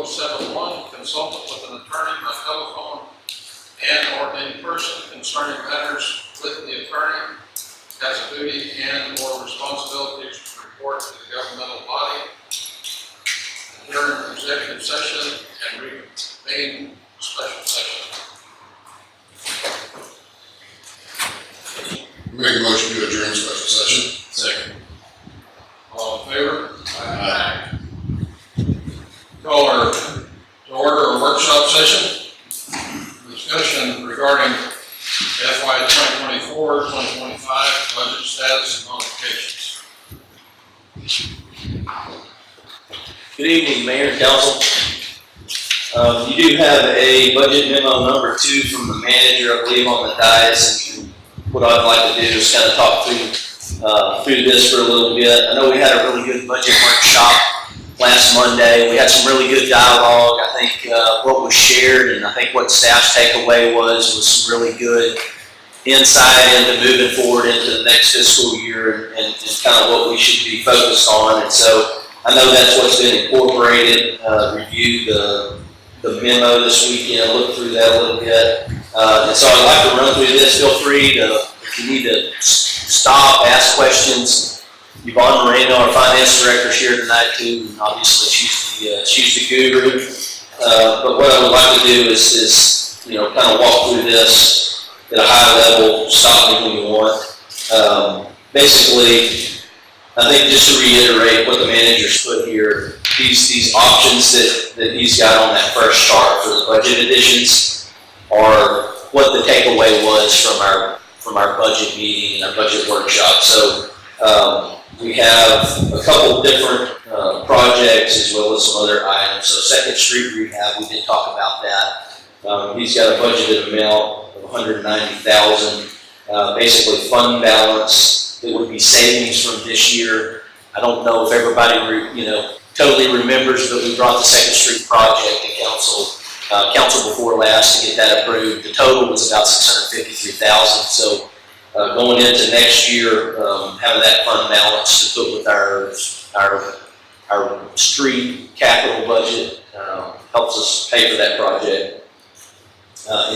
071, consultant with an attorney by telephone and/or in person concerning matters with the attorney, has a duty and/or responsibility to report to the governmental body, adjourn executive session, and reconvene special session. Make a motion to adjourn special session. Second. All in favor? Aye. Call our to order a workshop session. Discussion regarding FY 2024-2025 budget status and modifications. Good evening, Mayor and Council. You do have a budget memo number 2 from the manager, I believe, on the dais. And what I'd like to do is kind of talk through this for a little bit. I know we had a really good budget workshop last Monday. We had some really good dialogue. I think what was shared and I think what staff's takeaway was some really good insight into moving forward into the next fiscal year and kind of what we should be focused on. And so I know that's what's been incorporated. Reviewed the memo this weekend, looked through that a little bit. And so I'd like to run through this. Feel free to, if you need to stop, ask questions. Yvonne Moreno, our finance director, is here tonight too. And obviously, she's the guru. But what I would like to do is kind of walk through this at a high level. Stop me when you want. Basically, I think just to reiterate what the manager's put here, these options that he's got on that first chart for the budget additions are what the takeaway was from our budget meeting and our budget workshop. So we have a couple different projects as well as some other items. So Second Street rehab, we did talk about that. He's got a budgeted amount of $190,000, basically fund balance that would be savings from this year. I don't know if everybody totally remembers, but we brought the Second Street project to council before last to get that approved. The total was about $653,000. So going into next year, having that fund balance to put with our street capital budget helps us pay for that project.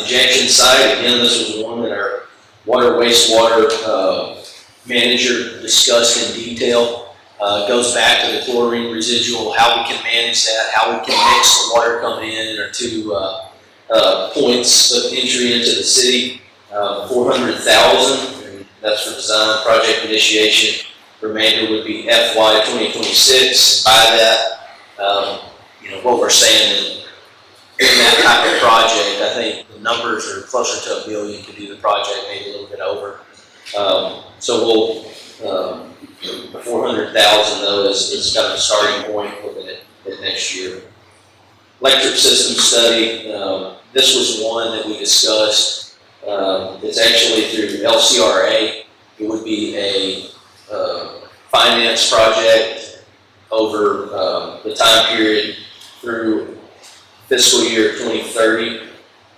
Injection site, again, this was one that our water wastewater manager discussed in detail. It goes back to the chlorine residual, how we can manage that, how we can mix the water coming in our 2 points of entry into the city. $400,000, and that's for design project initiation. Remainder would be FY 2026. By that, what we're saying in that type of project, I think the numbers are closer to $1 billion to do the project, maybe a little bit over. So we'll. The $400,000 though is kind of a starting point looking at next year. Electric system study. This was one that we discussed. It's actually through LCRA. It would be a finance project over the time period through fiscal year 2030,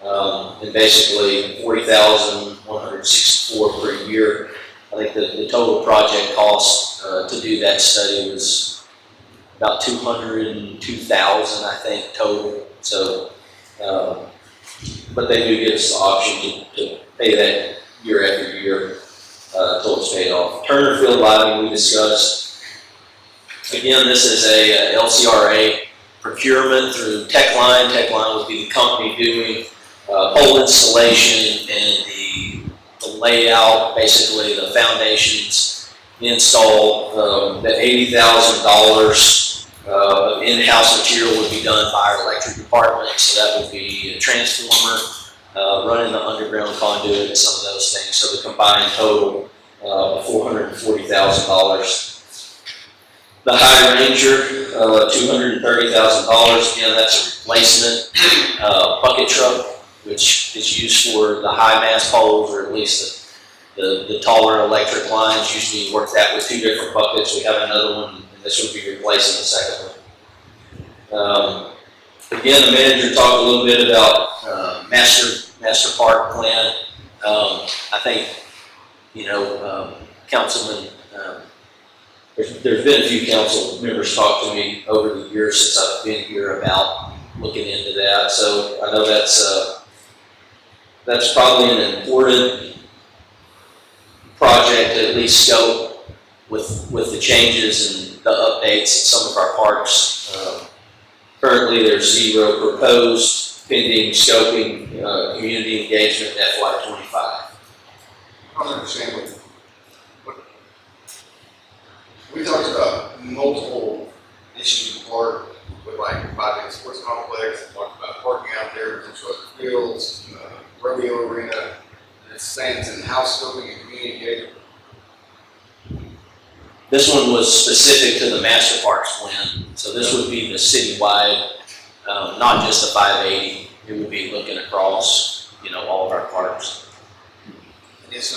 and basically $40,164 per year. I think the total project cost to do that study was about $202,000, I think, total. So, but they do give us the option to pay that year after year until it's paid off. Turner Field lighting we discussed. Again, this is a LCRA procurement through Techline. Techline would be the company doing pole installation and the layout, basically the foundations install. The $80,000 of in-house material would be done by our electric department. So that would be a transformer, running the underground conduit and some of those things. So the combined total of $440,000. The High Ranger, $230,000. Again, that's a replacement bucket truck, which is used for the high mast poles, or at least the taller electric lines. Usually you work that with 2 different buckets. We have another one, and this would be replacing the second one. Again, the manager talked a little bit about master park plan. I think, Councilman there's been a few council members talk to me over the years since I've been here about looking into that. So I know that's probably an important project to at least scope with the changes and the updates in some of our parks. Currently, there's 0 proposed pending scoping community engagement in FY25. I don't understand what, we talked about multiple issues in the park with like providing a sports complex, talked about parking out there, potential other fields, rodeo arena, and it stands in house scoping and community engagement. This one was specific to the master parks plan, so this would be the citywide, not just the 580. It would be looking across, all of our parks. And it's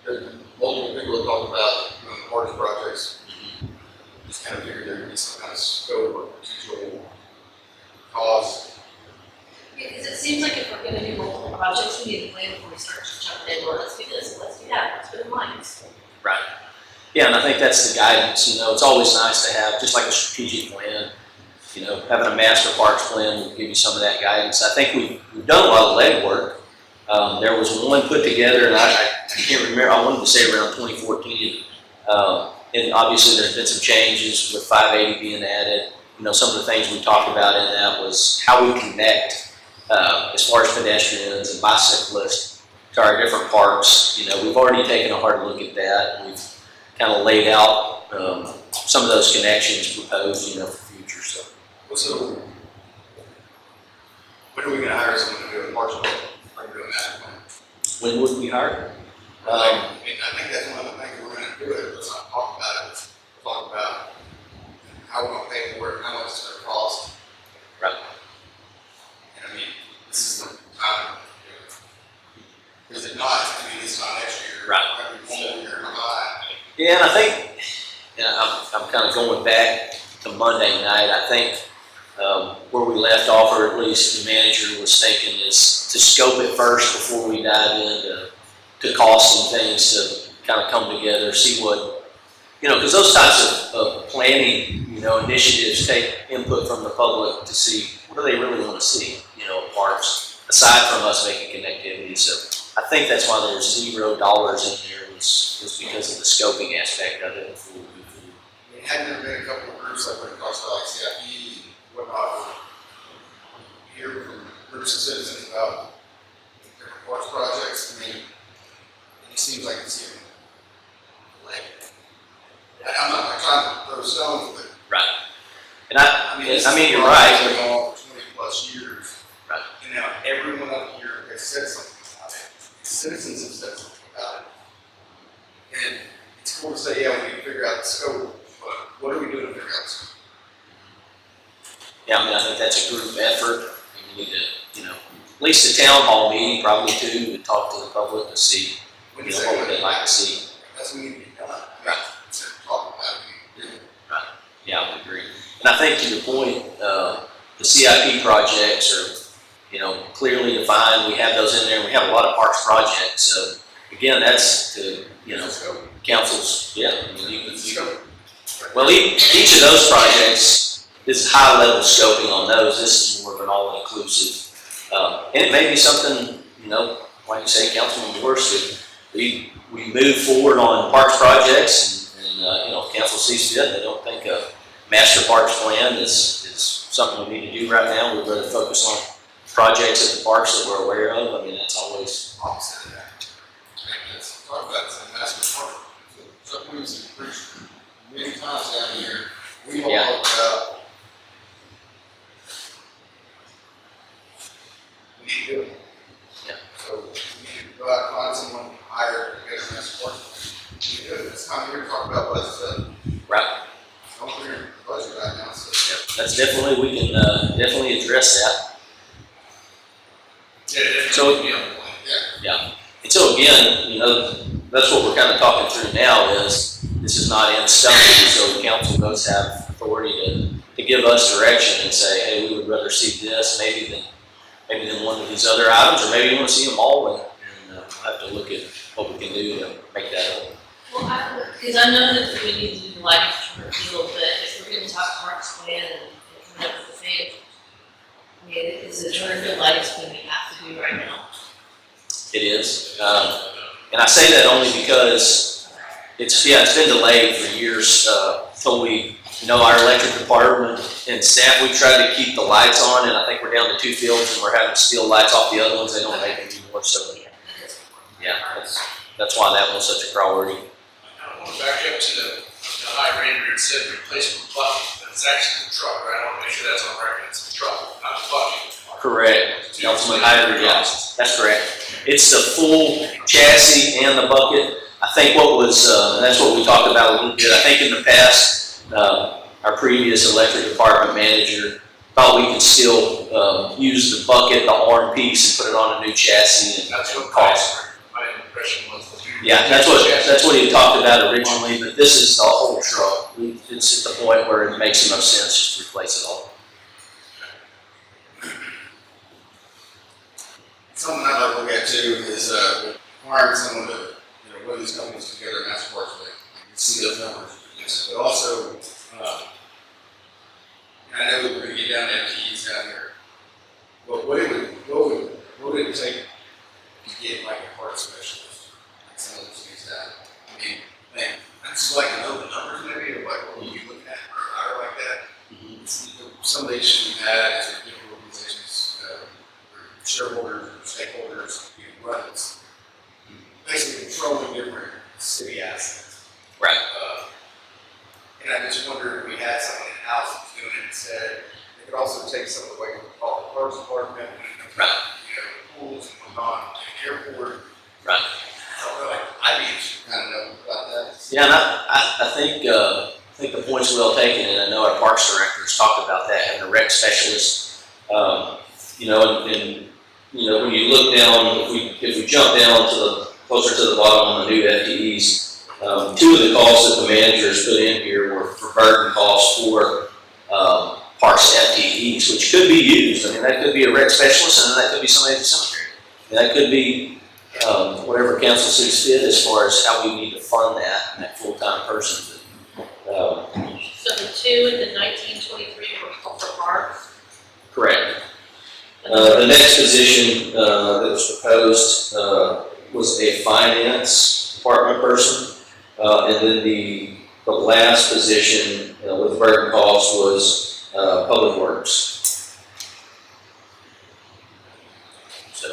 there's multiple people that talk about doing parks projects. Just kind of figured there would be some kind of scope or potential cause. Because it seems like if we're gonna do multiple projects, we need a plan before we start jumping in, well, let's do this, let's do that, let's put in lines. Right. Yeah, and I think that's the guidance. It's always nice to have, just like a strategic plan. Having a master parks plan will give you some of that guidance. I think we've done a lot of legwork. There was one put together, and I can't remember, I wanted to say around 2014. And obviously there's been some changes with 580 being added. Some of the things we talked about in that was how we connect as far as pedestrians and bicyclists to our different parks. We've already taken a hard look at that. We've kind of laid out some of those connections proposed, for future stuff. So, when are we going to hire someone to do a parks plan? Are we doing that plan? When would we hire? I think that's one of the things we're going to do. Let's not talk about it. Let's talk about how we're going to pay for it, how much it's going to cost. Right. And this is the time. Is it not? It's not next year. Right. Every year behind. Yeah, and I think, I'm kind of going back to Monday night. I think where we left off, or at least the manager was thinking, is to scope it first before we dive into costs and things to kind of come together, see what, because those types of planning, initiatives take input from the public to see what do they really want to see, parks, aside from us making connectivity. So I think that's why there's $0 in there was because of the scoping aspect of it before we move forward. Hadn't there been a couple of groups like when it talks about like CIP and whatnot, hear from groups of citizens about different parks projects? It seems like it's even like, I'm not trying to throw stones, but Right. And you're right. It's been going on for 20+ years. Right. And now everyone up here has said something about it. Citizens have said something about it. And it's cool to say, yeah, we need to figure out the scope, but what are we doing to figure out the scope? Yeah, I think that's a group effort. We need to, at least a town hall meeting, probably too, and talk to the public to see, what they'd like to see. That's what we need to be done. Right. Instead of talking about it, we need to do it. Right. Yeah, I would agree. And I think to the point, the CIP projects are, clearly defined. We have those in there. We have a lot of parks projects. So again, that's to, councils. Yeah. Well, each of those projects is high level scoping on those. This is more of an all inclusive. And it may be something, like you say, Councilman Morris, we move forward on parks projects and if council sees fit, they don't think a master parks plan is something we need to do right now. We'd rather focus on projects at the parks that we're aware of. That's always Opposite of that. Let's talk about this master park. Something we've preached many times down here. We all talk about we need to do it. Yeah. So we need to go out and find someone, hire to get a master park. We need to do it. It's time here to talk about budget stuff. right. Don't clear the budget right now. So. That's definitely, we can definitely address that. So, Yeah. And so again, that's what we're kind of talking through now is this is not in stone. So council does have authority to give us direction and say, hey, we would rather see this maybe than one of these other items, or maybe you want to see them all, and we'll have to look at what we can do to make that up. Well, because I know that we need to do the lighting field, but if we're gonna talk parks plan and coming up with the thing, I mean, is the turn field lighting something we have to do right now? It is. And I say that only because it's been delayed for years, till we, our electric department and staff, we tried to keep the lights on, and I think we're down to 2 fields, and we're having to steal lights off the other ones. They don't make them anymore, so, yeah, that's why that was such a priority. I want to back up to the high rate where it said replacement bucket, but it's actually the truck, right? I want to make sure that's on record, it's the truck, not the bucket. Correct. Councilman Hyder, yes, that's correct. It's the full chassis and the bucket. I think what was, and that's what we talked about a little bit, I think in the past, our previous electric department manager thought we could still use the bucket, the arm piece, and put it on a new chassis. And That's what cost. my impression was. Yeah, that's what he talked about originally, but this is the whole truck. It's at the point where it makes the most sense just to replace it all. Something I'd like to look at too is requiring someone to, run these companies together, and that's part of it. You can see those numbers. Yes. But also, and I know we're going to get down to FTEs down here, but what would it take to get like a part specialist? Like some of those things that, I mean, man, I just like to know the numbers maybe, or like what you looking at, or like that. Some of the issues we've had is that different organizations, shareholders or stakeholders, run this, basically controlling different city assets. Right. And I just wonder if we had someone in house that's doing it instead. It could also take some of the weight of the parks department, Right. Pools and whatnot, airport. Right. I don't know, I'd be interested to kind of know about that. Yeah, and I think the point's well taken, and I know our parks directors talked about that, having a rec specialist. When you look down, if we jump down to closer to the bottom on the new FTEs, 2 of the costs that the managers put in here were for burden costs for parks FTEs, which could be used. I mean, that could be a rec specialist, and that could be somebody at the cemetery. And that could be whatever council sees fit as far as how we need to fund that full-time person. So the 2 and the 1923 were for parks? Correct. The next position that was proposed was a finance department person, and then the last position with burden cost was public works. So,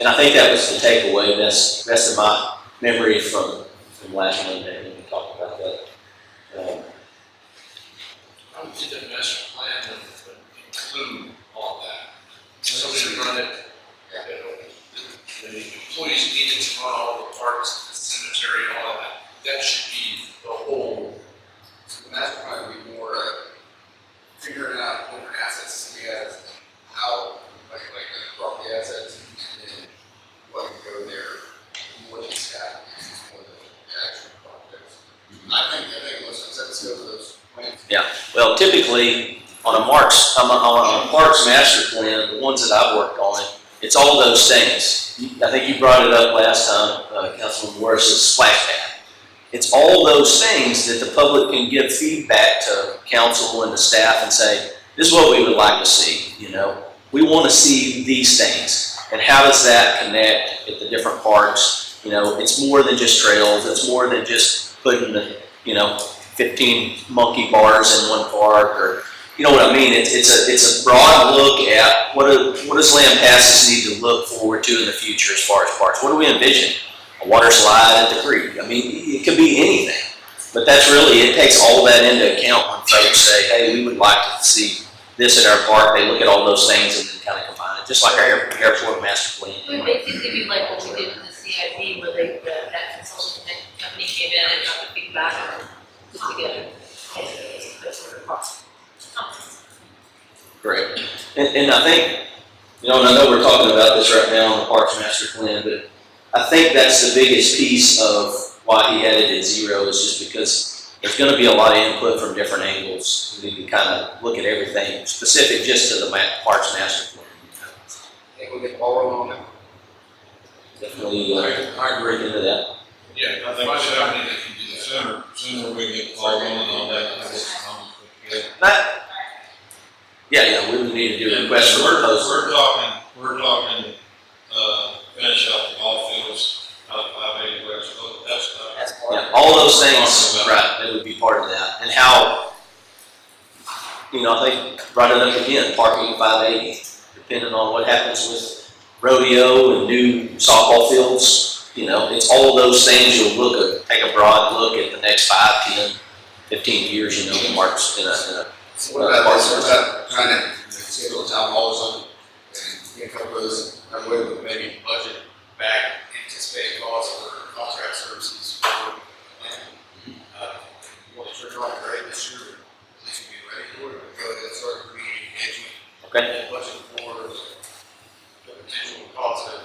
and I think that was the takeaway. That's of my memory from last Monday when we talked about that. I would think the master plan would include all that. Somebody to run it, the employees needed to run all the parks, the cemetery, all of that. That should be the whole. So the master plan would be more figuring out different assets that we have, and how, like property assets, and then what can go there, what is that, more than the actual projects. I think let's go to those plans. Yeah. Well, typically on a parks master plan, the ones that I've worked on, it's all those things. I think you brought it up last time, Councilman Morris's splash pad. It's all those things that the public can give feedback to council and the staff and say, this is what we would like to see. We want to see these things, and how does that connect at the different parks? It's more than just trails. It's more than just putting the 15 monkey bars in one park, or you know what I mean. It's a broad look at what does Lampasas need to look forward to in the future as far as parks. What do we envision? A water slide at the creek. I mean, it could be anything, but that's really, it takes all that into account when folks say, hey, we would like to see this at our park. They look at all those things and then kind of combine it, just like our airport master plan. We basically do like what we did with the CIP, where that consulting company came in and got the feedback and put together. Great. And I think, and I know we're talking about this right now on the Parks Master Plan, but I think that's the biggest piece of why he had it at 0, is just because there's going to be a lot of input from different angles. We need to kind of look at everything specific just to the Parks Master Plan. I think we'll get the ball rolling on that. Definitely, I agree into that. Yeah, I think so. That can do that. sooner we get called on that, I guess, put together. That, yeah, we would need to do a request for proposal. We're talking, finish out the ball fields, out of 580 west, that's not. Yeah, all those things, right, that would be part of that. And how, I think, brought it up again, parking at 580, depending on what happens with rodeo and new softball fields. It's all those things take a broad look at the next 5, 10, 15 years, the marks in a So what about this, what about trying to schedule a town hall or something, and get a couple of those, that way we maybe budget back anticipated costs for contract services for, you want to trigger on a grade this year, at least we get ready for it, go ahead and start creating engagement. Okay. And budget for the potential costs of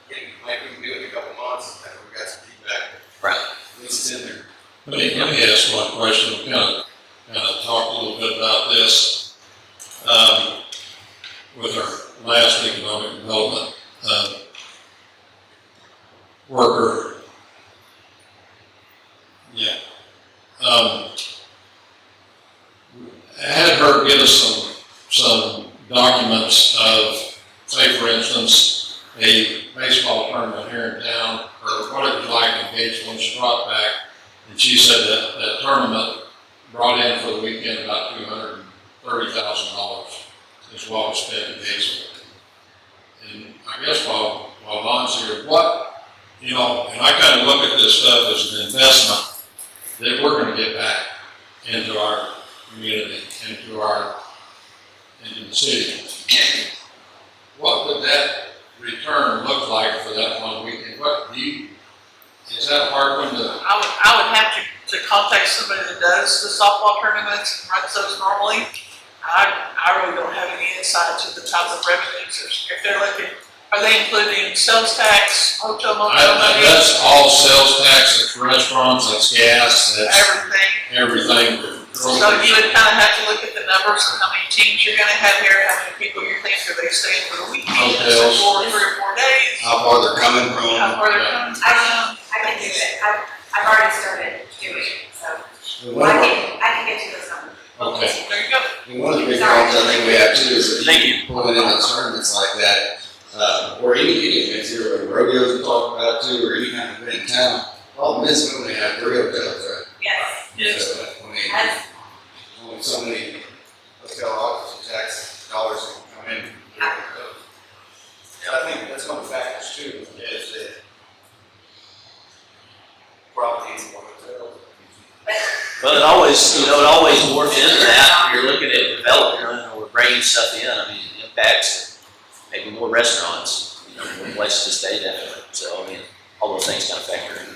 getting, maybe we can do it in a couple months, after we got some feedback, Right. at least it's in there. Let me ask one question, kind of talk a little bit about this. With our last economic development, worker. Yeah. I had her get us some documents of, say for instance, a baseball tournament here in town, or what it was like in Gates when she brought back, and she said that that tournament brought in for the weekend about $230,000 is what was spent in Gatesville. And I guess while Lon's here, and I kind of look at this stuff as an investment that we're going to get back into our community, into the city. What would that return look like for that one weekend? Is that a hard one to? I would have to contact somebody that does the softball tournaments and runs those normally. I really don't have any insight to the type of revenues, if they're looking, are they including sales tax, hotel motel money? That's all sales tax, that's restaurants, that's gas, that's everything. So you would kind of have to look at the numbers and how many teams you're gonna have here, how many people you're thinking are they staying for the weekend, Hotels. or 3 or 4 days, How far they're coming from. how far they're coming from. I can do it. I've already started doing it, so I can get to those numbers. Okay. There you go. And one of the big problems I think we have too is that Thank you. pulling in on tournaments like that, or any events here, like rodeos we talked about too, or any kind of event in town, all the men's only have 3 hotels, right? Yes. Yes. So, As, only so many hotel occupancy tax dollars that can come in. I think that's one of the factors too, is that probably needs more hotels. Well, it always works into that when you're looking at development or bringing stuff in. I mean, it impacts maybe more restaurants, more places to stay down. So, all those things kind of factor in.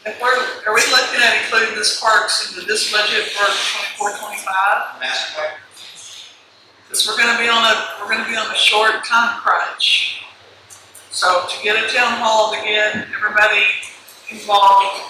Are we looking at including this parks into this budget for 24-25? Master plan? Because we're gonna be on a short time crunch. So to get a town hall, to get everybody involved,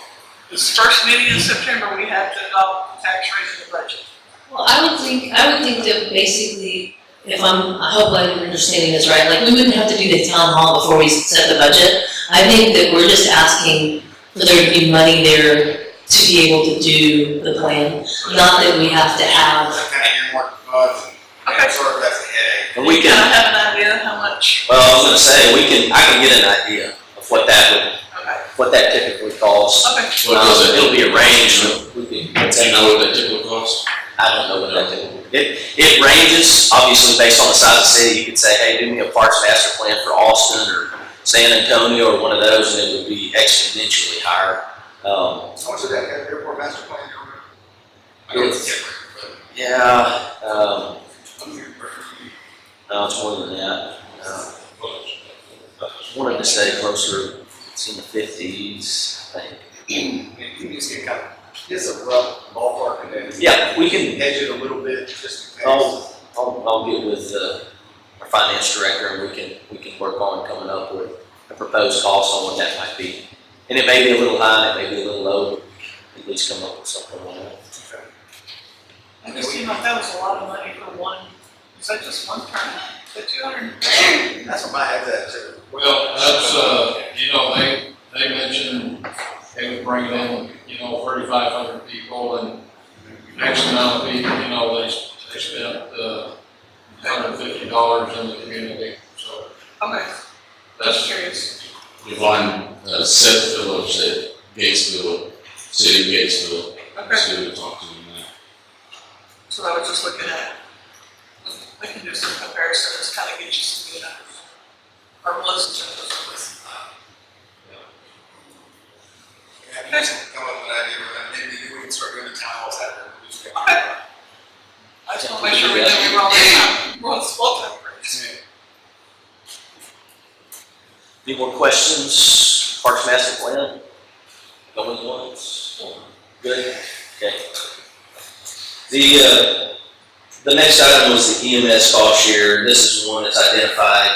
this first meeting in September, we have to adopt the tax rate in the budget. Well, I would think that basically, I hope I'm understanding this right, like, we wouldn't have to do the town hall before we set the budget. I think that we're just asking for there to be money there to be able to do the plan, not that we have to have. That kind of earmark funds and Okay. sort of that's a headache. And we You kind of can, have an idea how much? well, I was gonna say, I can get an idea of what that typically costs. Okay. It'll be a range, but we can. Do you know what that typical cost? I don't know what that typically, it ranges, obviously based on the size of the city. You could say, hey, do me a parks master plan for Austin or San Antonio or one of those, and it would be exponentially higher. How much of that airport master plan do you remember? I know it's different, Yeah, but I'm here for no, it's more than that. Wanted to say closer, it's in the 50s, I think. you just get kind of, just a rough ballpark and then. Yeah, we can, Hedge it a little bit, just in case. I'll get with our finance director and we can work on coming up with a proposed cost on what that might be. And it may be a little high, it may be a little low, but at least come up with something like that. It just seemed like that was a lot of money for one, is that just one tournament? The 200? That's what my head's at too. Well, that's, they mentioned they would bring it in 3,500 people and X amount of people, they spent, $150 in the community, so Okay, that's. curious. You'll find Seth Phillips at Gatesville, City of Gatesville. Okay, So we'll talk to him now. so I was just looking at, we can do some comparisons, kind of get you some good, or listen to those. Yeah, you just come up with an idea, but then maybe we can start doing the town halls out there. Okay. I just want to make sure we know we were on the spot time. Any more questions? Parks Master Plan? Going once? Good? Okay. The next item was the EMS cost share. This is one that's identified.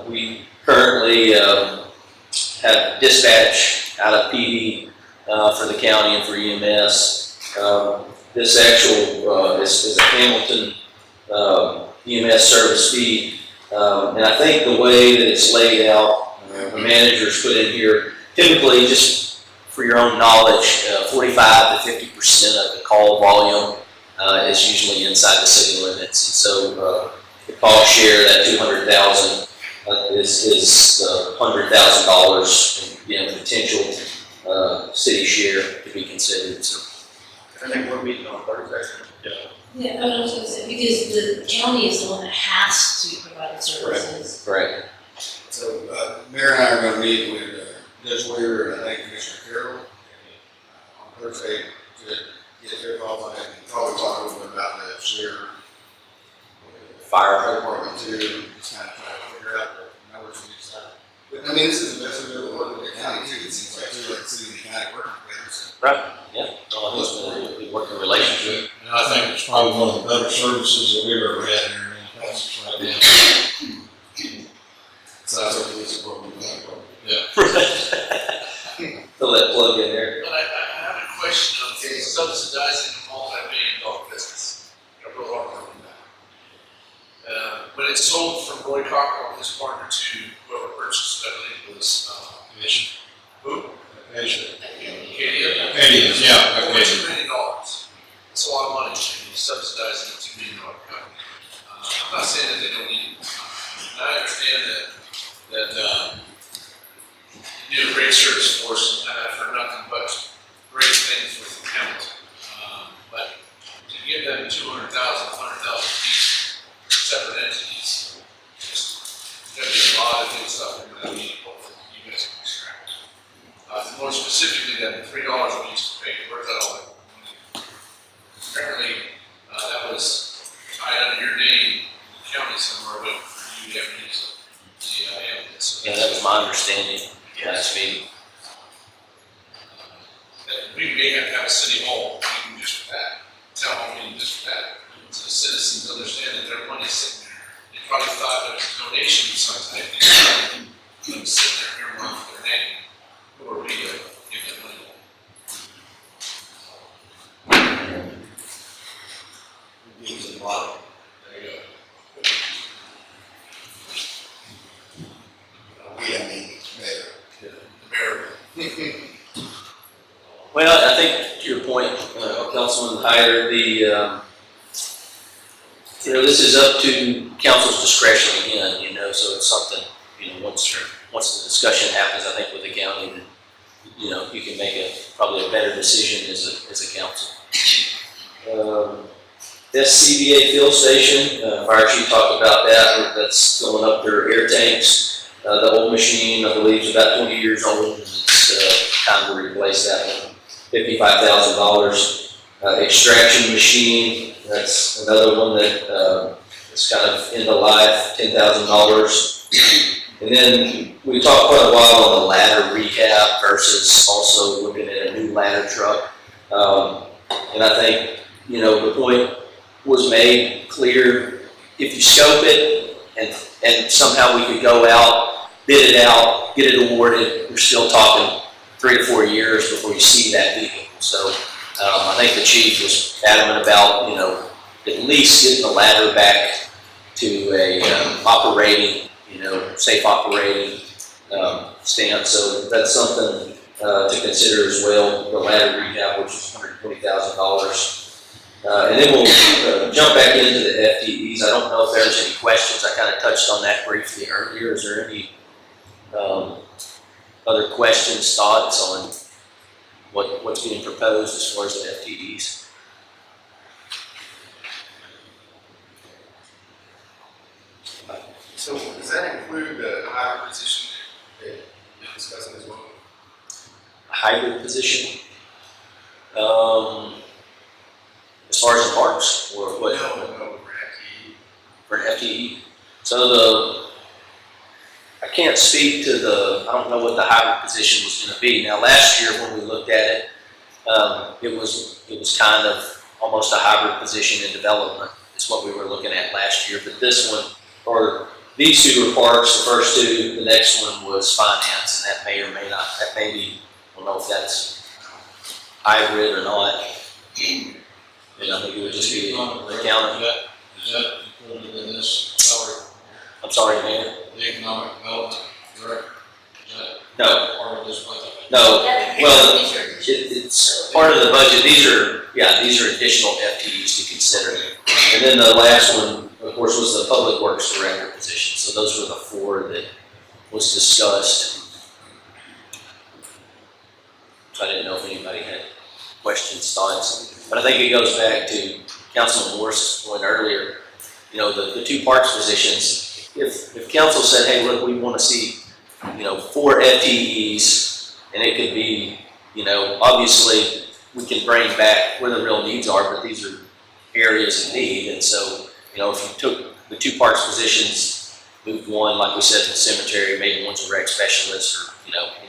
We currently have dispatch out of PD for the county and for EMS. This actual is a Hamilton EMS service fee. And I think the way that it's laid out, the managers put in here, typically, just for your own knowledge, 45 to 50% of the call volume is usually inside the city limits. And so the cost share, that $200,000 is $100,000 and again, potential city share to be considered. So I think we're meeting on Thursday. Yeah, I was gonna say, because the county is the one that has to provide the services. Right. So, Mayor and I are gonna meet with Judge Weir and I think Commissioner Carroll on Thursday to get their thoughts on it and probably talk a little bit about the share. Fire. Department too, just kind of try to figure out the numbers we decide. But I mean, this is the best we've ever worked with the county too, it seems like, too, like the city and the county working together, so. Right. Yeah. Well, it's been a good working relationship. And I think it's probably one of the better services that we've ever had here in Lampasas right now. So that's what we support. Throw that plug in there. But I have a question on subsidizing a multi-million-dollar business. Real hard on that. When it's sold from Roy Cockrell and his partner to whoever purchased it, I believe it was, Nation. who? Nation. Acadia. Acadia, yeah, $2 Acadia. million. It's a lot of money, and he's subsidizing a $2 million company. I'm not saying that they don't need it. I understand that you do a great service for us, and I've heard nothing but great things with Hamilton. But to give them 200,000, 100,000 each, separate entities, just gonna be a lot of good stuff in that meeting, hopefully you guys can extract. More specifically, that $3 we used to pay, where's that all at? Apparently, that was tied under your name, in the county somewhere, but for you to ever use the ambulance. Yeah, that was my understanding last meeting. That we may have to have a city hall meeting just for that, town hall meeting just for that, so the citizens understand that their money's sitting there. They probably thought that it was a donation of some type, they was sitting there earmarked for their name, who are we to give that money? Gives a lot. There you go. We, I mean, Mayor. America. Well, I think to your point, Councilman Hyder, this is up to council's discretion again, so it's something, once the discussion happens, I think with the county, then, you can make probably a better decision as a council. SCBA fuel station, Fire Chief talked about that, that's filling up their air tanks. The old machine, I believe, is about 20 years old, and it's time to replace that one. $55,000. Extraction machine, that's another one that is kind of end of life, $10,000. And then we talked quite a while on the ladder rehab versus also looking at a new ladder truck. And I think, the point was made clear. If you scope it and somehow we could go out, bid it out, get it awarded, we're still talking 3 to 4 years before you see that vehicle. So I think the chief was adamant about, at least getting the ladder back to a operating, safe operating stance. So that's something to consider as well, the ladder rehab, which is $120,000. And then we'll jump back into the FTEs. I don't know if there's any questions. I kind of touched on that briefly earlier. Is there any other questions, thoughts on what's being proposed as far as the FTEs? So does that include the hybrid position that you're discussing as well? Hybrid position? As far as the parks, or what? No, for FTE. For an FTE? So I can't speak to I don't know what the hybrid position was gonna be. Now, last year when we looked at it, it was kind of almost a hybrid position in development, is what we were looking at last year. But this one, or these two were parks, the first two, the next one was finance, and that may or may not, that may be, I don't know if that's hybrid or not. And I think it would just be accounting. Is that included in this salary? I'm sorry, Mayor? The economic development director? Is that No, part of this budget? no, well, it's part of the budget. These are additional FTEs to consider. And then the last one, of course, was the public works director position. So those were the four that was discussed. So I didn't know if anybody had questions, thoughts, but I think it goes back to Councilman Morris's point earlier. You know, the two parks positions, if council said, hey, look, we want to see, 4 FTEs, and it could be, obviously we can bring back where the real needs are, but these are areas of need. And so, if you took the 2 parks positions, moved one, like we said, to the cemetery, maybe one's a rec specialist, or,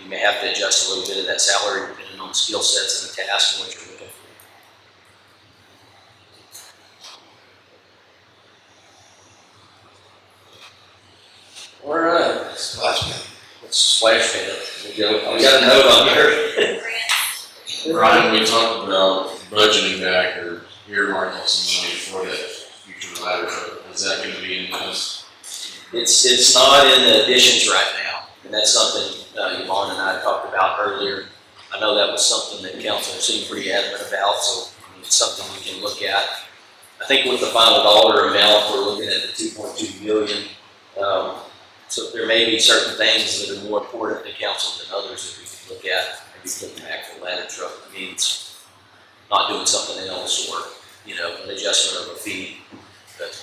you may have to adjust a little bit of that salary depending on the skill sets and the task and what you're looking for. All right. Splash pad. Let's splash pad. We got a note on here. Brian, we talked about budgeting back or earmarking some money for that future ladder truck. Is that gonna be in this? It's not in the additions right now, and that's something Yvonne and I talked about earlier. I know that was something that council seemed pretty adamant about, so it's something we can look at. I think with the final dollar amount, we're looking at the 2.2 million. So there may be certain things that are more important to council than others that we could look at. Maybe putting back the ladder truck means not doing something else, or an adjustment of a fee. But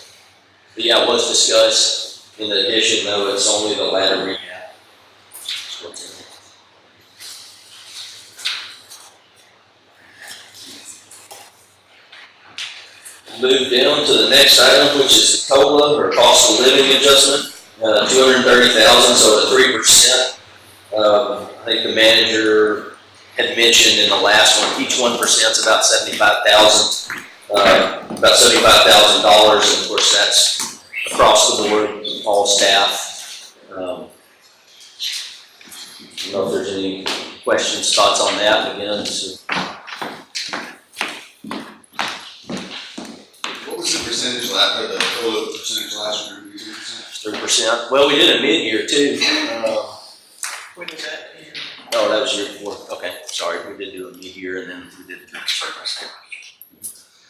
yeah, it was discussed. In addition, though, it's only the ladder rehab. That's what's in it. Move down to the next item, which is the COLA, or cost of living adjustment, $230,000, so at 3%. I think the manager had mentioned in the last one, each 1% is about $75,000, about $75,000, and of course that's across the board, all staff. I don't know if there's any questions, thoughts on that. Again, so What was the percentage last, or the total percentage last year? 3%? 3%. Well, we did a mid-year too. We did that here. Oh, that was year before. Okay, sorry. We did do a mid-year, and then we did 3%.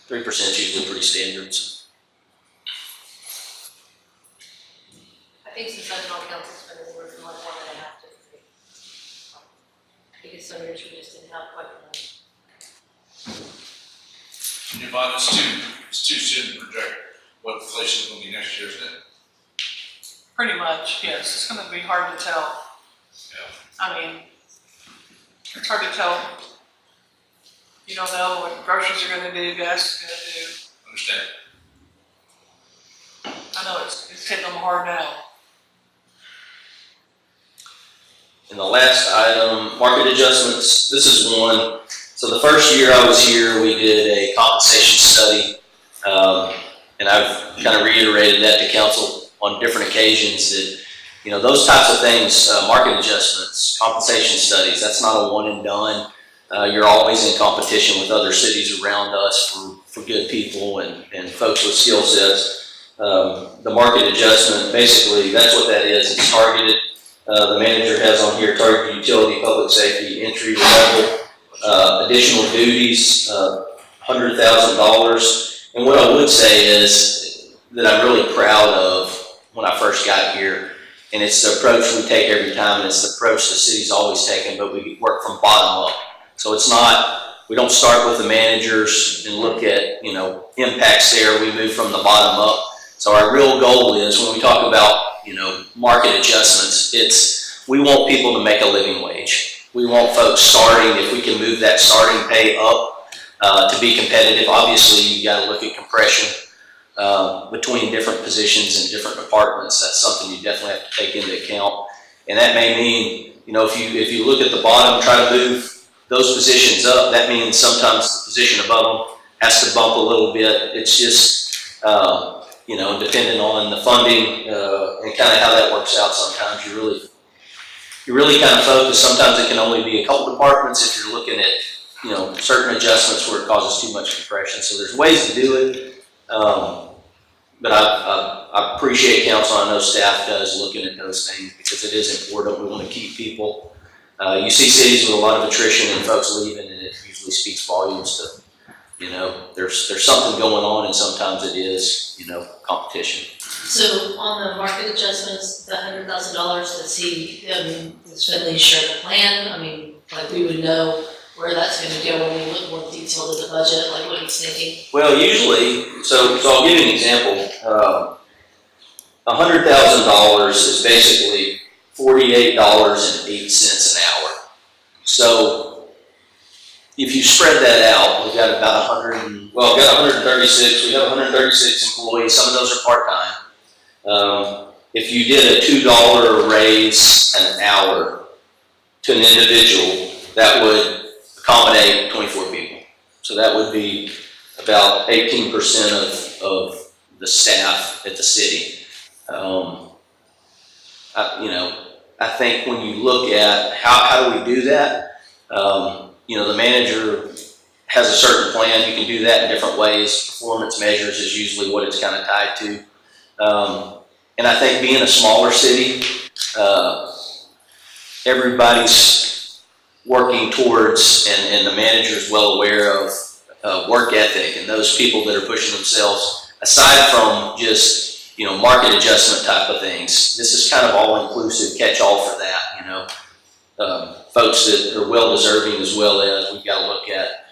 3% is usually pretty standard. So. I think since I've been on council, it's been anywhere from like 1.5 to 3. Because some years we just didn't have quite enough. Yvonne, it's too soon to project what inflation is gonna be next year, isn't it? Pretty much, yes. It's gonna be hard to tell. Yeah. I mean, it's hard to tell. You don't know what groceries are gonna do, gas is gonna do. Understand? I know it's hitting them hard now. And the last item, market adjustments. This is one. So the first year I was here, we did a compensation study, and I've kind of reiterated that to council on different occasions that, those types of things, market adjustments, compensation studies, that's not a one and done. You're always in competition with other cities around us for good people and folks with skill sets. The market adjustment, basically, that's what that is. It's targeted. The manager has on here target utility, public safety, entry level, additional duties, $100,000. And what I would say is that I'm really proud of when I first got here, and it's the approach we take every time, and it's the approach the city's always taken, but we work from bottom up. So it's not, we don't start with the managers and look at, impacts there. We move from the bottom up. So our real goal is, when we talk about, market adjustments, we want people to make a living wage. We want folks starting, if we can move that starting pay up to be competitive. Obviously, you got to look at compression between different positions and different departments. That's something you definitely have to take into account. And that may mean, if you look at the bottom, try to move those positions up, that means sometimes the position above them has to bump a little bit. It's just, depending on the funding and kind of how that works out. Sometimes you really kind of focus. Sometimes it can only be a couple departments if you're looking at, certain adjustments where it causes too much compression. So there's ways to do it. But I appreciate council. I know staff does looking at those things because it is important. We want to keep people. You see cities with a lot of attrition and folks leaving, and it usually speaks volumes to, there's something going on, and sometimes it is, competition. So on the market adjustments, the $100,000, does he, does Finley share the plan? I mean, like we would know where that's gonna go when we look more detailed at the budget, like what he's thinking. Well, usually, so I'll give you an example. $100,000 is basically $48.08 an hour. So if you spread that out, we've got about 136. We have 136 employees. Some of those are part-time. If you did a $2 raise an hour to an individual, that would accommodate 24 people. So that would be about 18% of the staff at the city. I think when you look at how do we do that, the manager has a certain plan. You can do that in different ways. Performance measures is usually what it's kind of tied to. And I think being a smaller city, everybody's working towards, and the manager's well aware of work ethic and those people that are pushing themselves, aside from just, market adjustment type of things. This is kind of all-inclusive catch-all for that, folks that are well-deserving, as well as we've got to look at,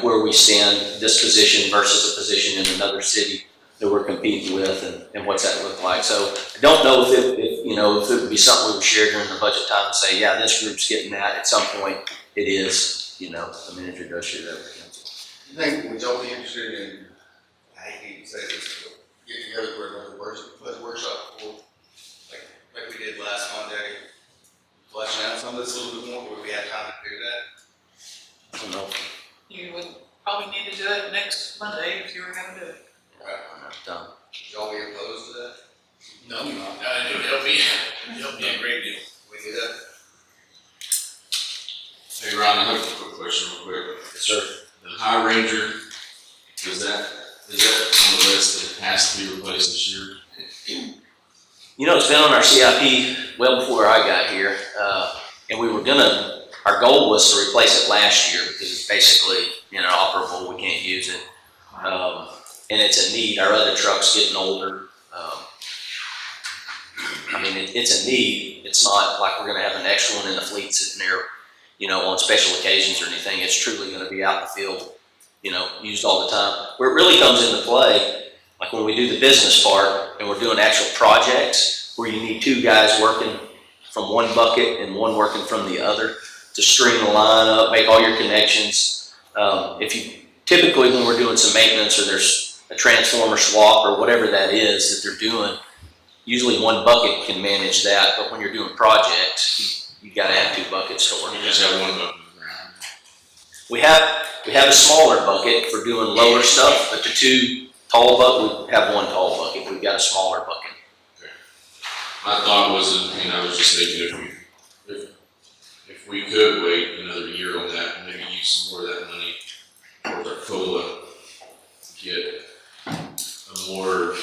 where we stand, this position versus a position in another city that we're competing with, and what's that look like. So I don't know if it would be something we would share during the budget time and say, yeah, this group's getting that. At some point, it is, the manager does share that with council. You think, would y'all be interested in, I hate to say this, but get together for another workshop before, like we did last Monday, fleshing out some of this a little bit more, would we have time to do that? I don't know. You would probably need to do it next Monday if you were gonna do it. I'm not done. Y'all be opposed to that? No, it'll be a great deal. We do that? Hey Ron, I have a quick question real quick. Yes, sir. The High Ranger, is that on the list that has to be replaced this year? It's been on our CIP well before I got here, and our goal was to replace it last year because it's basically, inoperable. We can't use it. And it's a need. Our other truck's getting older. It's a need. It's not like we're going to have an extra one in the fleet sitting there, on special occasions or anything. It's truly going to be out in the field, used all the time. Where it really comes into play, like when we do the business part and we're doing actual projects where you need two guys working from one bucket and one working from the other to string the line up, make all your connections. Typically when we're doing some maintenance or there's a transformer swap or whatever that is that they're doing, usually one bucket can manage that, but when you're doing projects, you gotta have two buckets to work. You just have one bucket on the ground. We have a smaller bucket for doing lower stuff, but the two tall bucket, we have one tall bucket. We've got a smaller bucket. Okay. My thought was, I was just thinking if we could wait another year on that, and maybe use some more of that money towards our COLA, get a more, a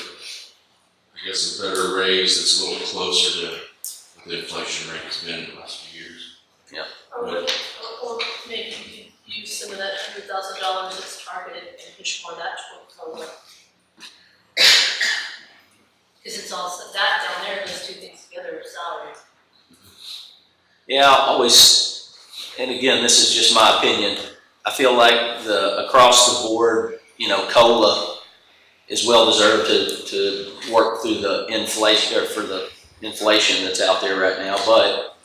better raise that's a little closer to the inflation rate has been in the last few years. Or maybe you could use some of that $100,000 that's targeted and push more of that toward COLA. Cause it's also, that down there, those two things together are salary. Yeah, I always, and again, this is just my opinion, I feel like across the board, COLA is well deserved to work through the inflation, or for the inflation that's out there right now, but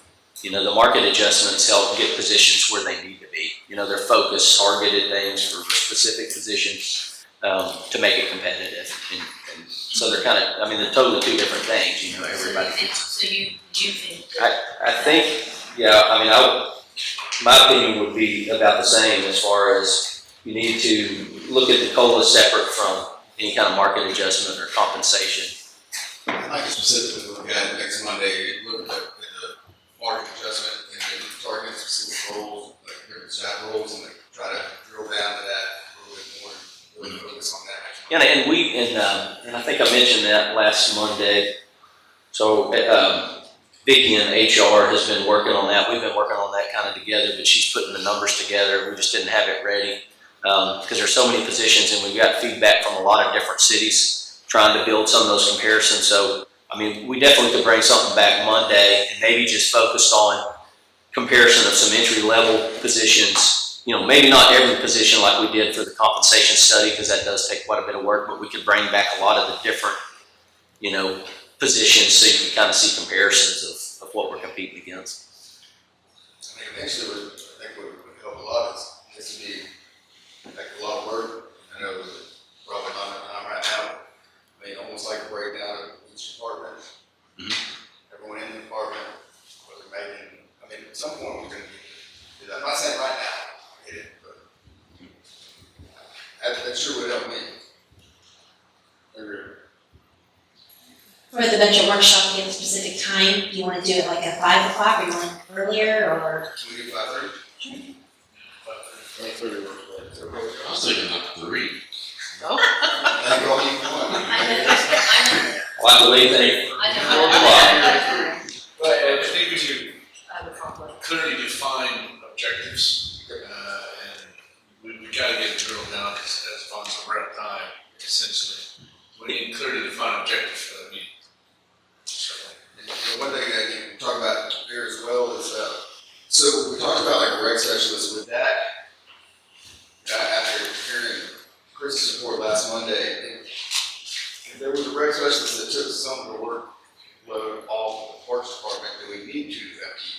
the market adjustments help get positions where they need to be. They're focused, targeted things for specific positions to make it competitive. And so they're they're totally two different things, everybody. So you think that? I think, my opinion would be about the same as far as you need to look at the COLA separate from any kind of market adjustment or compensation. I'd like to specifically look at it next Monday, look at the market adjustment and then target specific roles, like different staff roles, and try to drill down to that a little bit more, really focus on that. Yeah, and I think I mentioned that last Monday. So Vicki in HR has been working on that. We've been working on that kind of together, but she's putting the numbers together. We just didn't have it ready because there's so many positions, and we've got feedback from a lot of different cities trying to build some of those comparisons. So, we definitely could bring something back Monday and maybe just focused on comparison of some entry-level positions. Maybe not every position like we did for the compensation study, because that does take quite a bit of work, but we could bring back a lot of the different, positions so you can kind of see comparisons of what we're competing against. Eventually, I think what would help a lot is this would be like a lot of work. I know it's probably not enough time right now. Almost like a breakdown of each department. Everyone in the department, what they're making. At some point we're going to get it. I'm not saying right now, I get it, but that sure would help me. For the budget workshop, do you have a specific time? Do you want to do it like at 5 o'clock, or you want it earlier, or? Can we do 5:30? 5:30 works better. I was thinking like 3. Thank you all you want. Like the way they, But I think we should I have a conflict. clearly define objectives, and we gotta get it drilled down as long as we're out of time, essentially. We need to clearly define objectives for the meeting. And one thing that you can talk about here as well is, so we talked about like a rec specialist with that. After hearing Chris's report last Monday, if there was a rec specialist that took some of the workload off the parks department, do we need to have to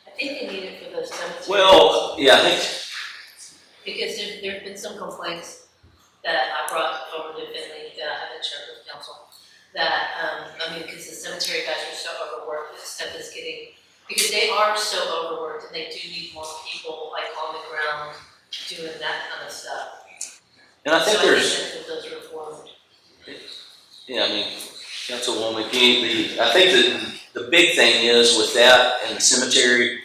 I think they need it for the cemetery. well, yeah, I think, Because there've been some complaints that I brought over to Finley, that I haven't shared with council, that, because the cemetery guys are so overworked, this stuff is getting, because they are so overworked, and they do need more people, like, on the ground, doing that kind of stuff. and I think So there's, that's what those are formed. Councilwoman McKinney, I think that the big thing is with that and the cemetery,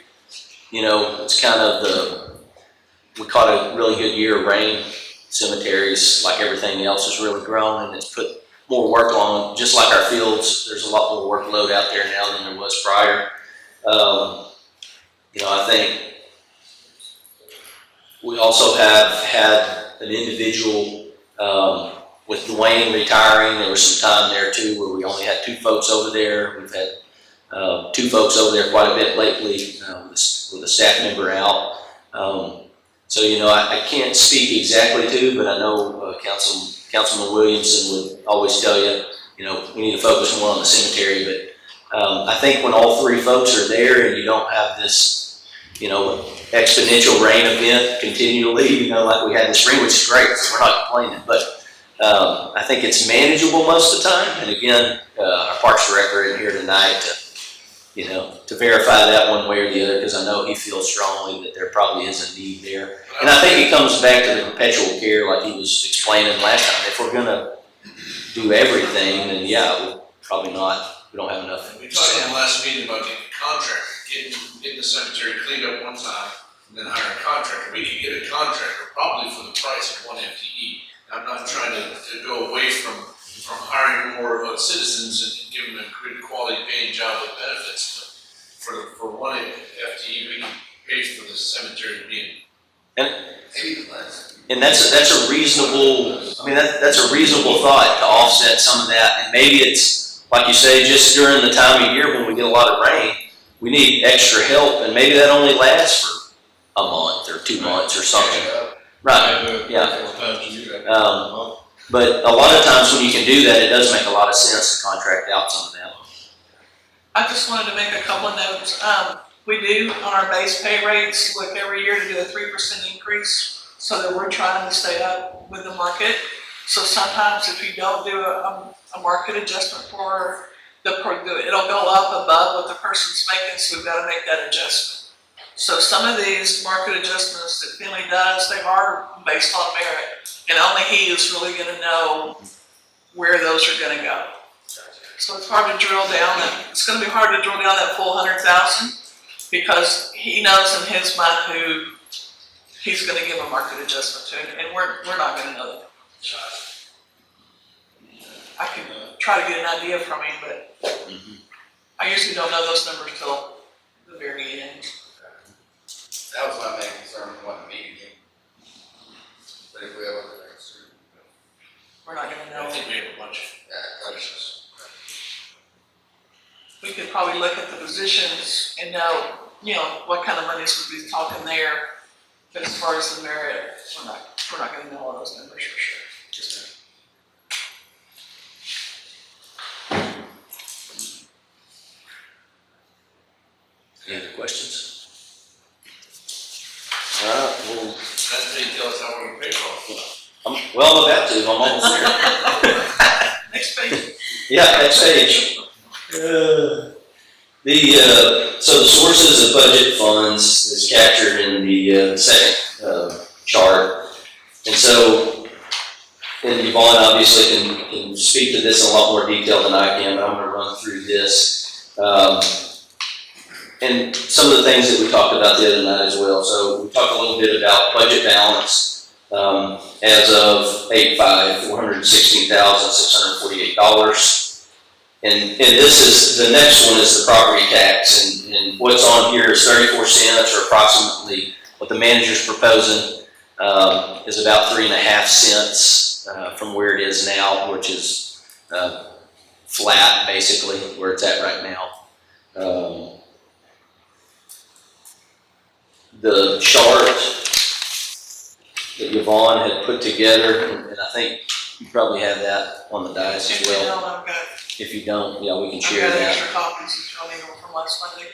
it's kind of we caught a really good year of rain. Cemeteries, like everything else, has really grown, and it's put more work on, just like our fields. There's a lot more workload out there now than there was prior. I think we also have had an individual, with Dwayne retiring, there was some time there too where we only had 2 folks over there. We've had 2 folks over there quite a bit lately, with a staff member out. So, I can't speak exactly to, but I know Councilman Williamson would always tell you, we need to focus more on the cemetery. But I think when all 3 folks are there and you don't have this, exponential rain event continually, like we had this spring, which is great, so we're not complaining. But I think it's manageable most of the time. And again, our Parks Director in here tonight to verify that one way or the other, because I know he feels strongly that there probably is a need there. And I think it comes back to the perpetual care, like he was explaining last time. If we're gonna do everything, then yeah, we don't have enough. We talked in the last meeting about getting a contractor, getting the cemetery cleaned up one time, and then hire a contractor. We could get a contractor probably for the price of 1 FTE. I'm not trying to go away from hiring more citizens and give them a good quality paying job with benefits, but for one FTE, we can pay for the cemetery being. Maybe less. And that's a reasonable, I mean, that's a reasonable thought to offset some of that. And maybe it's, like you say, just during the time of year when we get a lot of rain, we need extra help, and maybe that only lasts for a month or 2 months or something. Right, yeah. But a lot of times when you can do that, it does make a lot of sense to contract out some of that. I just wanted to make a couple of notes. We do on our base pay rates, look every year to do a 3% increase, so that we're trying to stay up with the market. So sometimes if you don't do a market adjustment for it'll go up above what the person's making, so we've got to make that adjustment. So some of these market adjustments that Finley does, they are based on merit, and only he is really going to know where those are going to go. So it's hard to drill down, and it's going to be hard to drill down that full 100,000 because he knows in his mind who he's going to give a market adjustment to, and we're not going to know that. I can try to get an idea from him, but I usually don't know those numbers till the very end. That was my main concern with wanting to meet again. But if we have other things too. We're not going to I know. think we have a bunch of Yeah, questions. We could probably look at the positions and know, what kind of monies we'd be talking there. But as far as the merit, we're not going to know all those numbers for sure. Just Any other questions? All right, well, that's they tell us how we're gonna pay for it. I'm about to, I'm almost there. Next page. Yeah, next page. So the sources of budget funds is captured in the second chart. And so, and Yvonne obviously can speak to this in a lot more detail than I can, but I'm gonna run through this. And some of the things that we talked about the other night as well. So we talked a little bit about budget balance as of 8/5, $416,648. And this is, the next one is the property tax. And what's on here is 34 cents, or approximately what the manager's proposing is about 3.5 cents from where it is now, which is flat basically where it's at right now. The chart that Yvonne had put together, and I think you probably have that on the dais as well. If you don't, yeah, we can share I've got that. extra copies if y'all need them from last Monday.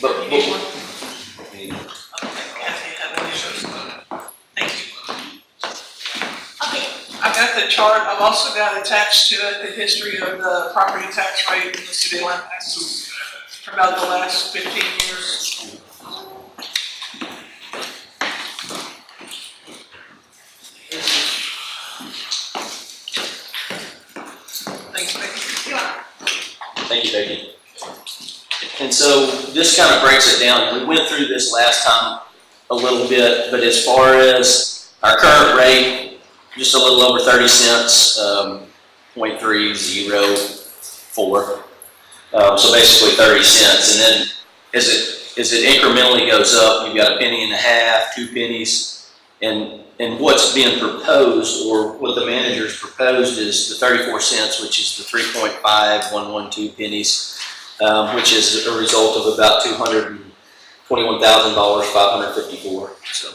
But You need one? I mean, Kathy had an issue. Thank you. Okay, I've got the chart. I've also got attached to it the history of the property tax rate in the city of Lampasas for about the last 15 years. Thanks, Becky. thank you, Becky. And so this kind of breaks it down. We went through this last time a little bit, but as far as our current rate, just a little over 30 cents, 0.304. So basically 30 cents. And then as it incrementally goes up, you've got 1.50, 2 pennies. And what's being proposed, or what the manager's proposed, is the 34 cents, which is the 3.5112 pennies, which is a result of about $221,554. So,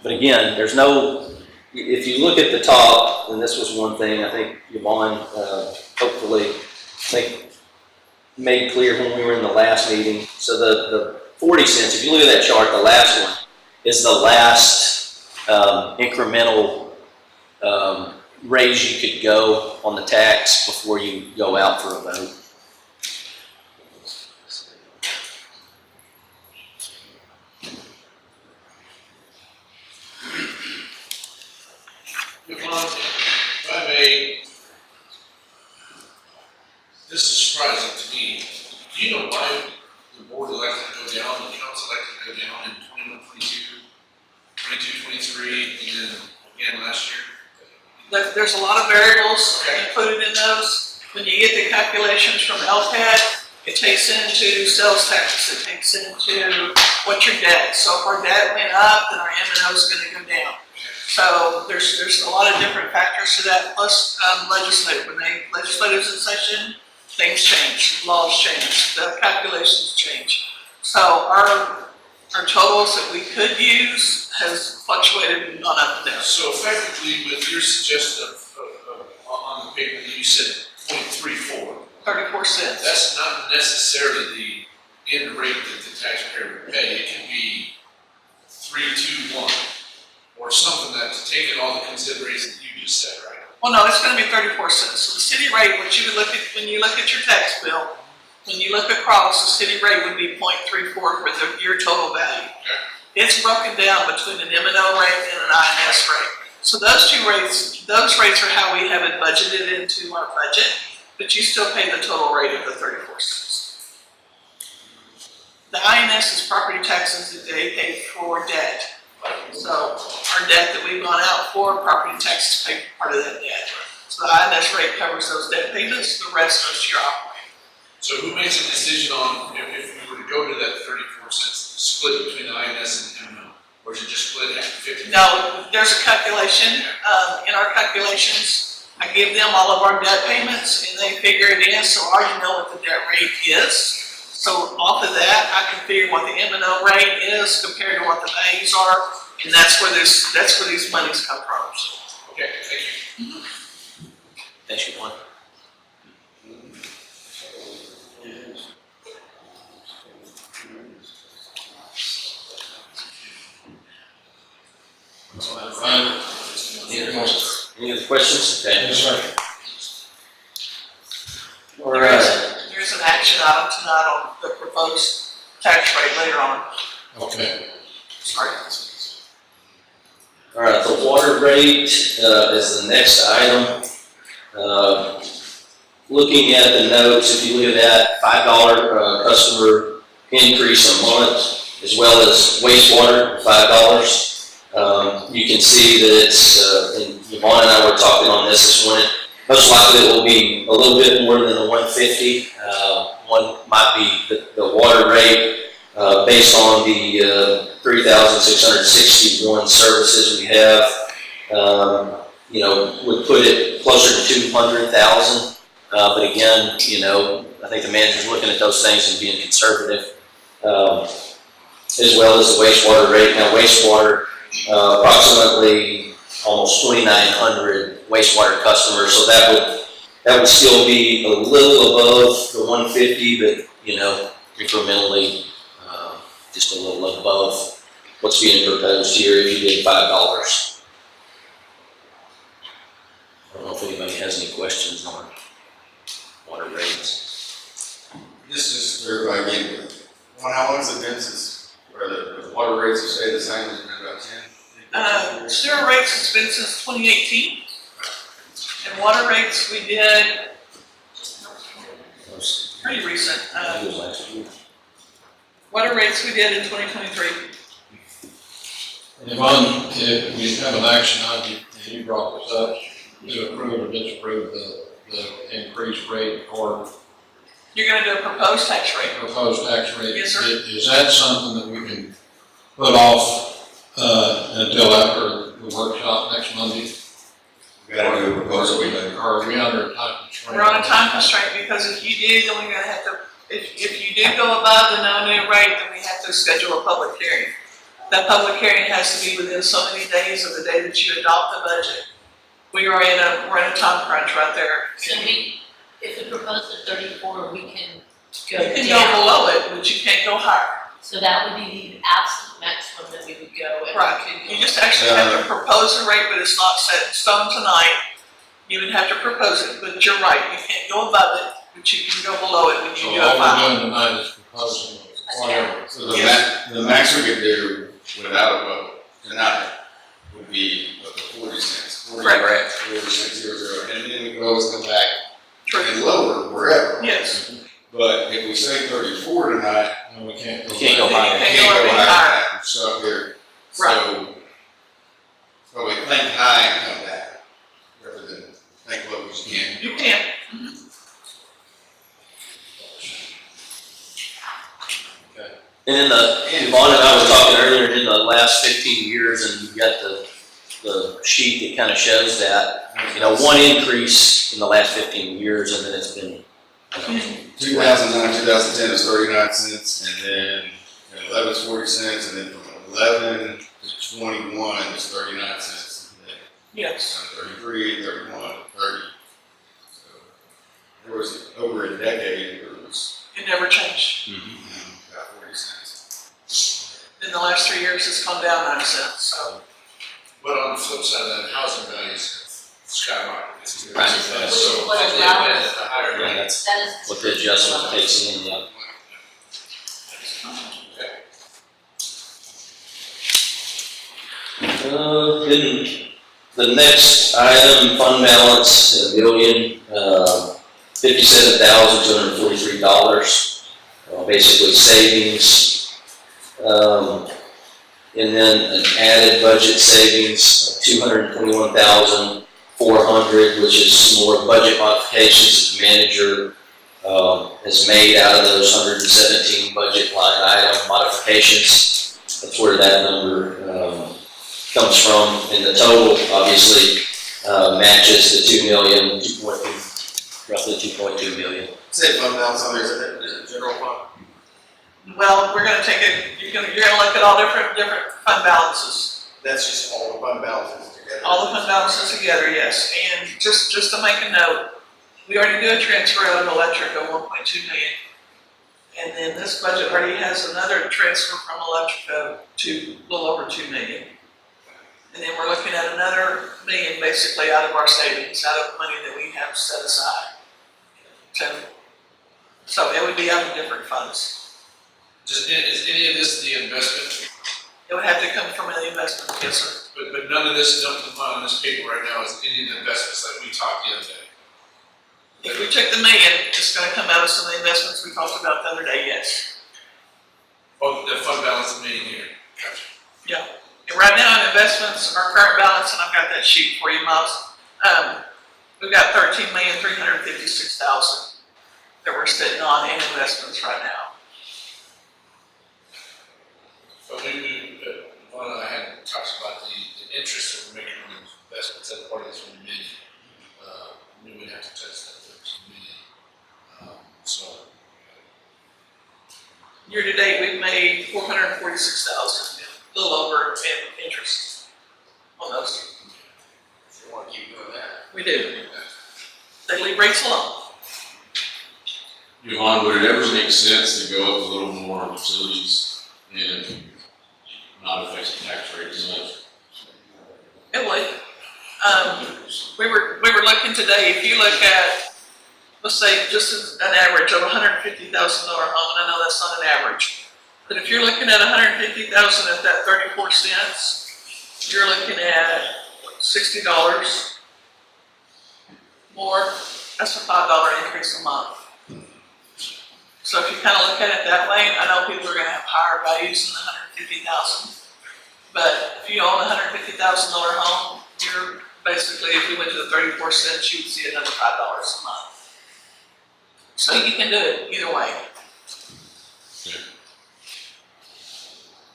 but again, there's no. If you look at the top, and this was one thing I think Yvonne hopefully made clear when we were in the last meeting. So the 40 cents, if you look at that chart, the last one is the last incremental raise you could go on the tax before you go out for a vote. If I may, this is surprising to me. Do you know why the board elected to go down, the council elected to go down in 21, 22, 23, and then again last year? There's a lot of variables included in those. When you get the calculations from LPAD, it takes into sales tax, it takes into what your debt. So if our debt went up, then our M&O is gonna go down. So there's a lot of different factors to that, plus legislative. When legislative's in session, things change, laws change, the calculations change. So our totals that we could use has fluctuated and gone up and down. So effectively, with your suggestion on the paper, you said 0.34. 34 cents. That's not necessarily the end rate that the taxpayer would pay. It can be 321 or something that's taken all the considerations you just said, right? Well, no, it's gonna be 34 cents. So the city rate, what you would look at, when you look at your tax bill, when you look across, the city rate would be 0.34 for your total value. It's broken down between an M&O rate and an INS rate. So those two rates, are how we have it budgeted into our budget, but you still pay the total rate of the 34 cents. The INS is property taxes that they pay for debt. So our debt that we've gone out for, property taxes pay part of that debt. So the INS rate covers those debt payments, the rest goes to your operating. So who makes a decision on if we were to go to that 34 cents split between the INS and the M&O? Or is it just split at 50? No, there's a calculation, in our calculations, I give them all of our debt payments and they figure it in, so I already know what the debt rate is. So off of that, I can figure what the M&O rate is compared to what the values are, and that's where these monies come from. Okay, thank you. Thanks, good one. Any other questions? Okay. Yes, sir. All right. There's an action item tonight on the proposed tax rate later on. Okay. Sorry. All right, the water rate is the next item. Looking at the notes, if you look at that, $5 customer increase a month, as well as wastewater, $5. You can see that it's, and Yvonne and I were talking on this morning, most likely it will be a little bit more than the 150. One might be the water rate, based on the 3,661 services we have, would put it closer to 200,000. But again, I think the manager's looking at those things and being conservative, as well as the wastewater rate. Now wastewater, approximately almost 2,900 wastewater customers, so that would still be a little above the 150, but incrementally, just a little above what's being proposed here if you did $5. I don't know if anybody has any questions on water rates. Just to clarify again, how long has it been since, where the water rates have stayed the same, has it been about 10? Sewer rates has been since 2018. And water rates we did pretty recent. Water rates we did in 2023. And Yvonne, if we have an action item, you brought this up, to approve or disapprove the increased rate or You're gonna do a proposed tax rate. proposed tax rate. Yes, sir. Is that something that we can put off, until after the workshop next Monday? We gotta do a proposal. Or are we under a time constraint? We're on a time constraint because if you do, then we're gonna have to, if you do go above the no new rate, then we have to schedule a public hearing. That public hearing has to be within so many days of the day that you adopt the budget. We're in a time crunch right there. So if we propose the 34, we can You go can down. go below it, but you can't go higher. So that would be the absolute maximum that we would go. and we Right. could go- You just actually have to propose a rate, but it's not set in stone tonight. You would have to propose it, but you're right, you can't go above it, but you can go below it when So you do all a we're final. doing tonight is proposing whatever. So the max we could do without a vote tonight would be up to 40 cents. 40, Correct. 46.00, and then we can always come back True. and lower wherever. Yes, But if we say 34 tonight, No, we can't go. You can't go back. higher. you we can't go any higher. We're stuck here. Right. So we think high and come back, rather than think low as you can. You can. And in Vaughn and I were talking earlier, in the last 15 years, and you've got the sheet that kind of shows that, one increase in the last 15 years, and then it's been, 2009, 2010 was 39 cents, and then 11 was 40 cents, and then from 11 to 21 was 39 cents. And then Yes. 33, 31, 30. So there was over a decade, it was It never changed. about 40 cents. In the last 3 years, it's gone down 9 cents, so. But on the flip side of that, housing values have skyrocketed. Right. So, What had they allows- been at the higher rate. that's That is. what the adjustment takes in, yeah. Then the next item, fund balance, $1,057,243, basically savings. And then an added budget savings of $221,400, which is some more budget modifications that the manager has made out of those 117 budget line item modifications. That's where that number comes from, and the total obviously matches the 2 million, roughly 2.2 million. Say fund balance on there, is that general fund? Well, we're gonna take it, you're gonna look at all different fund balances. That's just all the fund balances together. All the fund balances together, yes. And just to make a note, we already do a transfer out of electric of 1.2 million. And then this budget already has another transfer from electric to a little over 2 million. And then we're looking at another million basically out of our savings, out of money that we have set aside. So it would be out of different funds. Is any of this the investment? It would have to come from an investment, yes, sir. But none of this dumped on this paper right now is any of the investments that we talked the other day. If we check the million, it's gonna come out of some of the investments we talked about the other day, yes. Oh, the fund balance of million here. Gotcha. Yeah. And right now in investments, our current balance, and I've got that sheet for you, Miles, we've got 13,356,000 that we're sitting on in investments right now. But Vaughn and I had talked about the interest that we're making on those investments as part of this 1 million. We would have to touch that 13 million. So. Year to date, we've made 446,000, a little over in interest on those. If you want to keep doing that. We do. They leave rates alone. Yvonne, would it ever make sense to go up a little more on utilities and not affect the tax rate as much? It would. We were looking today, if you look at, let's say, just as an average of $150,000 home, and I know that's not an average, but if you're looking at $150,000 at that 34 cents, you're looking at $60 more. That's a $5 increase a month. So if you kind of look at it that way, I know people are going to have higher values than the $150,000. But if you own a $150,000 home, you're basically, if you went to the 34 cents, you would see another $5 a month. So you can do it either way.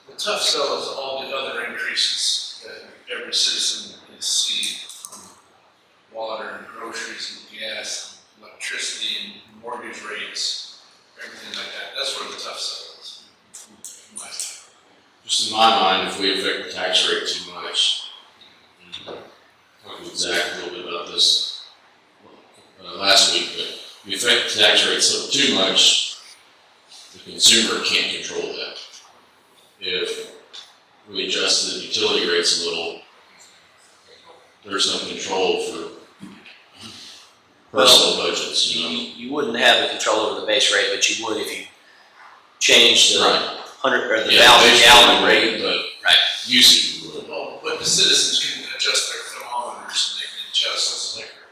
The tough sell is all the other increases that every citizen is seeing from water and groceries and gas, and electricity and mortgage rates, everything like that. That's where the tough sell is. Just in my mind, if we affect the tax rate too much, talked with Zach a little bit about this last week, but if we affect the tax rate so too much, the consumer can't control that. If we adjust the utility rates a little, there's no control for personal budgets, You wouldn't have the control over the base rate, but you would if you changed the Right. 100 or the Yeah, 1,000 basically gallon we rate. would, but Right. usage we would. Well, but the citizens can adjust their thermometers and they can adjust liquor.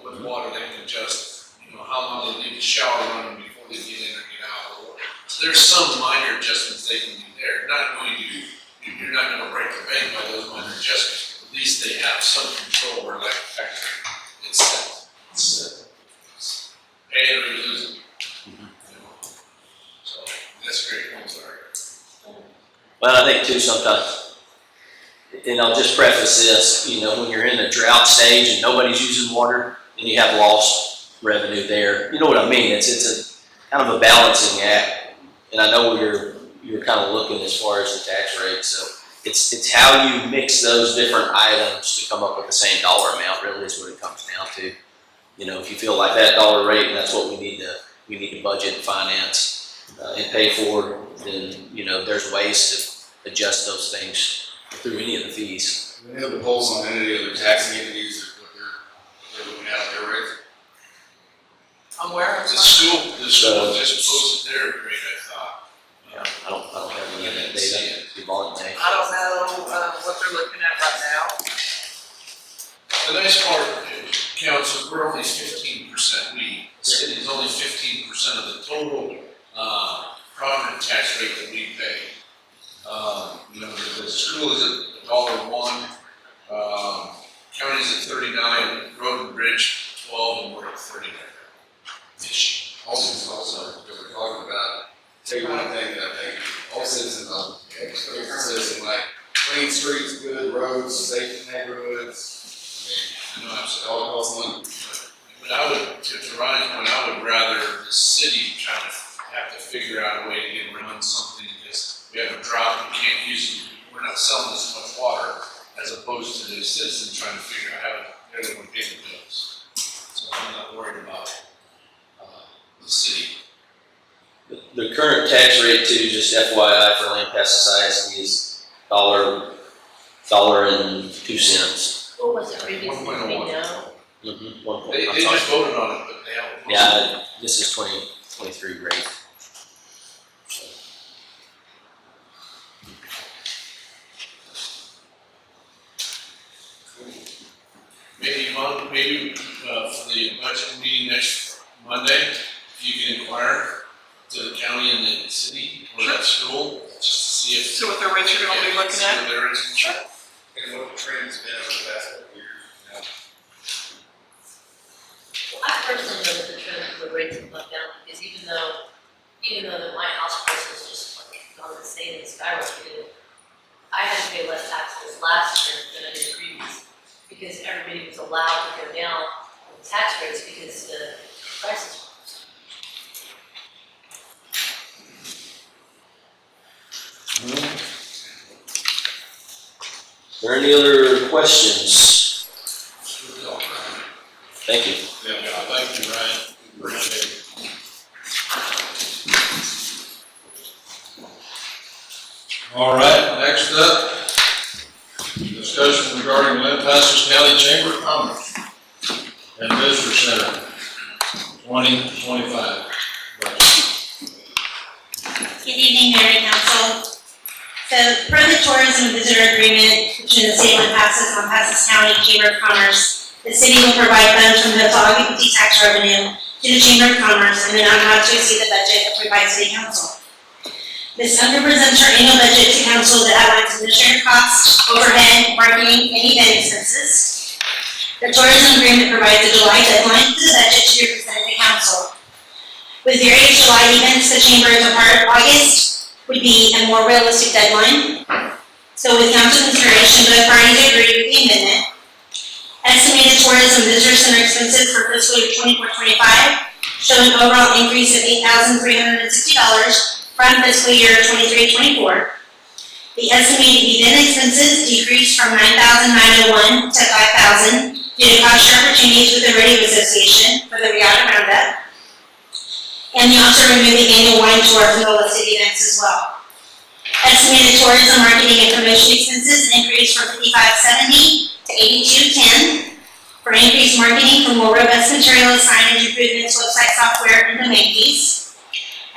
With water, they can adjust, how long they leave the shower running before they get in or get out. So there's some minor adjustments they can do there. You're not gonna break the bank by those minor adjustments. At least they have some control where that factor is set. Pay it or you lose it. So that's great. Well, I think too sometimes, and I'll just preface this, you know, when you're in a drought stage and nobody's using water, then you have lost revenue there. You know what I mean? It's a kind of a balancing act. And I know you're kind of looking as far as the tax rate, so it's how you mix those different items to come up with the same dollar amount, really is what it comes down to. You know, if you feel like that dollar rate and that's what we need to budget and finance and pay for, then, you know, there's ways to adjust those things through any of the fees. Do they have the pulse on any of the taxing entities or what they're looking at their rates? I'm aware of The some. school just posted their rate, I thought. I don't have any of that data, to be blunt, Dave. I don't know, what they're looking at right now. The nice part, council, we're only 15%, the city is only 15% of the total, property tax rate that we pay. You know, the school is at $1.01, county's at 39, road and bridge 12, and we're at 39. Also, that we're talking about, tell you one thing that I think all citizens, citizens like clean streets, good roads, safe neighborhoods. I know, absolutely. All costs money. But I would, to Ryan's point, I would rather the city try to have to figure out a way to get run something because we have a drought, we can't use it, we're not selling as much water as opposed to the citizen trying to figure out how to, everyone pay the bills. So I'm not worried about, the city. The current tax rate too, just FYI for Lampasas ISD is $1.02. What was it previously, do we 1.01. know? They I'm just sorry. voted on it, but they haven't. Yeah, this is 2023 rate. Maybe for the budget meeting next Monday, if you can inquire to the county and the city or that school, just to see if. See what their rates are gonna be looking See at. what their rates are. And what the trend's been over the past couple of years. Well, I personally know that the trend of the rates have come down, because even though that my house price was just like on the same and skyrocketed, I had to pay less taxes last year than I did previous, because everybody was allowed to go down on the tax rates because the prices. Are there any other questions? Thank you. Yeah, thank you, Ryan. Appreciate it. All right, next up, discussion regarding Lampasas County Chamber of Commerce and Visitor Center 2025. Good evening, Mayor and Council. So, per the tourism visitor agreement between the city of Lampasas County Chamber of Commerce, the city will provide funds from the hotel occupancy tax revenue to the Chamber of Commerce and amount not to exceed the budget approved by City Council. This represents our annual budget to council that outlines administrative costs, overhead, marketing, and event expenses. The tourism agreement provides a July deadline for the budget to be presented to council. With various July events, the Chamber is a part of August would be a more realistic deadline. So with council consideration, both parties agree with the amendment. Estimated tourism visitor center expenses for fiscal year 24-25 show an overall increase of $8,360 from fiscal year 23-24. The estimated event expenses decreased from $9,901 to $5,000 due to cost share opportunities with the Rodeo Association for the Regatta Roundup. And they also removed the annual wine tour from the listed events as well. Estimated tourism, marketing, and promotion expenses increased from $5,570 to $8,210 for increased marketing for more robust materials, signage improvements, website software, and domain fees.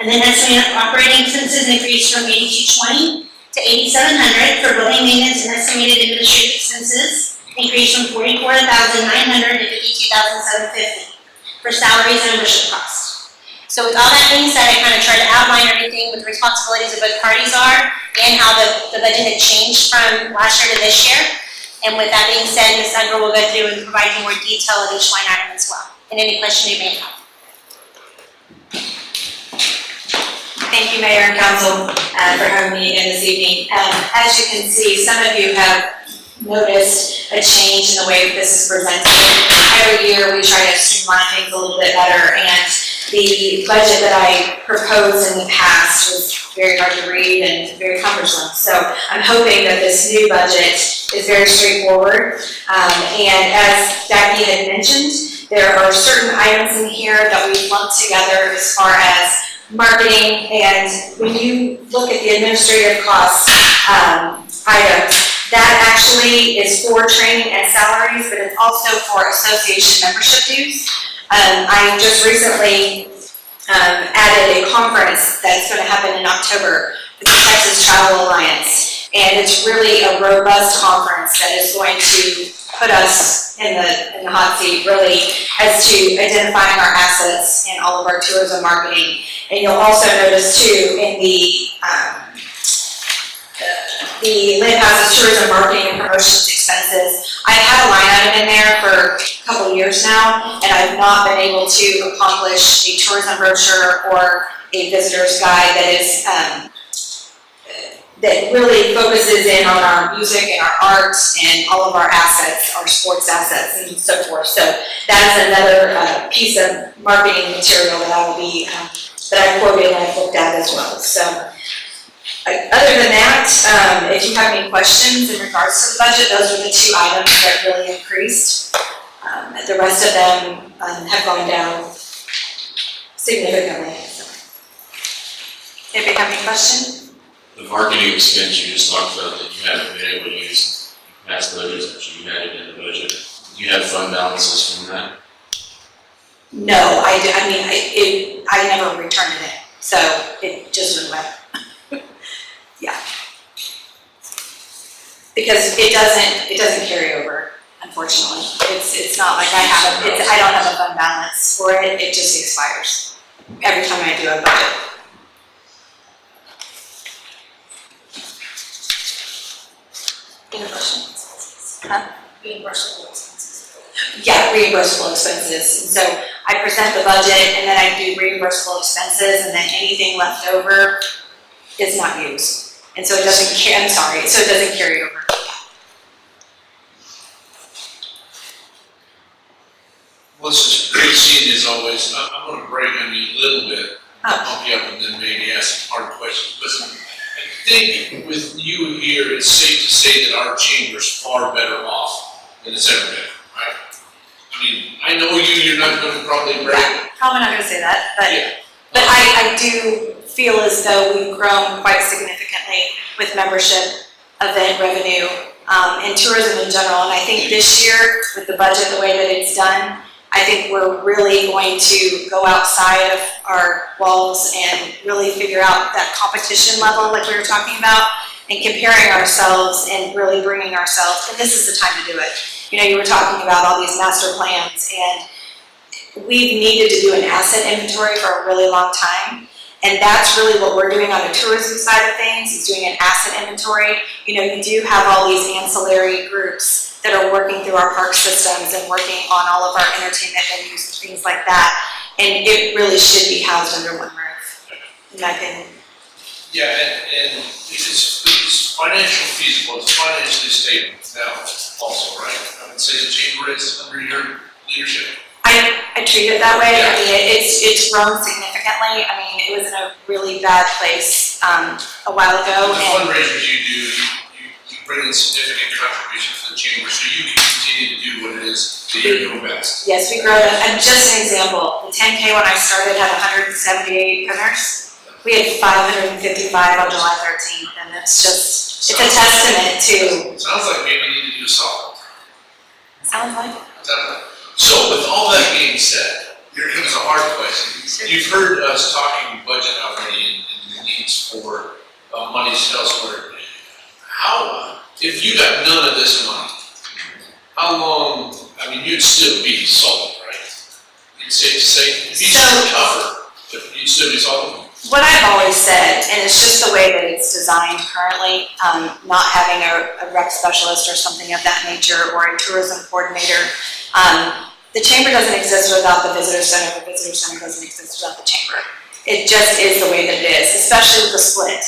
And then estimated operating expenses increased from $8,220 to $8,700 for building maintenance, and estimated administrative expenses increased from $44,900 to $52,750 for salaries and membership costs. So with all that being said, I kind of try to outline everything what the responsibilities of both parties are and how the budget had changed from last year to this year. And with that being said, Ms. Unger will go through and provide you more detail of each line item as well, and any question you may have. Thank you, Mayor and Council, for having me in this evening. As you can see, some of you have noticed a change in the way this is presented. Every year, we try to streamline things a little bit better, and the budget that I proposed in the past was very hard to read and very cumbersome. So I'm hoping that this new budget is very straightforward. And as Jackie had mentioned, there are certain items in here that we've lumped together as far as marketing, and when you look at the administrative costs items, that actually is for training and salaries, but it's also for association membership dues. I just recently added a conference that's going to happen in October with the Texas Travel Alliance, and it's really a robust conference that is going to put us in the hot seat, really, as to identifying our assets in all of our tourism marketing. And you'll also notice too in the Lampasas tourism marketing and promotions expenses, I've had a line item in there for a couple of years now, and I've not been able to accomplish a tourism brochure or a visitor's guide that is that really focuses in on our music and our arts and all of our assets, our sports assets and so forth. So that is another piece of marketing material that I will be, that I quoted and I've looked at as well. So other than that, if you have any questions in regards to the budget, those are the two items that really increased. The rest of them have gone down significantly. So. If you have any questions? The marketing expense you just talked about that you haven't been able to use in past budgets, but you had it in the budget. Do you have fund balances from that? No, I never returned it, so it just went away. Yeah. Because it doesn't carry over, unfortunately. It's not like I don't have a fund balance for it, it just expires every time I do a budget. Any questions? Huh? Reimbursable expenses. Yeah, reimbursable expenses. And so I present the budget and then I do reimbursable expenses, and then anything left over is not used. And so it doesn't carry over. Well, this is great seeing as always. I'm going to break on you a little bit, pump you up, and then maybe ask some hard questions. But I think with you here, it's safe to say that our chamber's far better off than it's ever been, right? I mean, I know you're not going to probably brag. Probably not going to say that, but Yeah. but I do feel as though we've grown quite significantly with membership, event revenue, and tourism in general. And I think this year, with the budget the way that it's done, I think we're really going to go outside of our walls and really figure out that competition level like we were talking about, and comparing ourselves and really bringing ourselves, and this is the time to do it. You know, you were talking about all these master plans, and we've needed to do an asset inventory for a really long time. And that's really what we're doing on the tourism side of things, is doing an asset inventory. You know, you do have all these ancillary groups that are working through our park systems and working on all of our entertainment venues, things like that. And it really should be housed under one roof, in my opinion. Yeah, and it's financially feasible, it's financially stable now also, right? I would say the chamber is under your leadership. I treat it that way. I mean, it's grown significantly. I mean, it was in a really bad place a while ago. The And fundraisers you do, you bring in significant contributions to the chamber, so you can continue to do what it is that you're doing best. yes, we grow it. And just an example, the 10K when I started had 178 winners. We had 555 on July 13th, and it's just, it's a testament to. Sounds like maybe we need to do a softball. Sounds like. So with all that being said, here comes a hard question. You've heard us talking budget already and the needs for monies elsewhere. How, if you got none of this money, how long, I mean, you'd still be solid, right? You'd say, it'd be tougher, but you'd still be solid? What I've always said, and it's just the way that it's designed currently, not having a rec specialist or something of that nature, or a tourism coordinator. The chamber doesn't exist without the visitor center. The visitor center doesn't exist without the chamber. It just is the way that it is, especially with the split,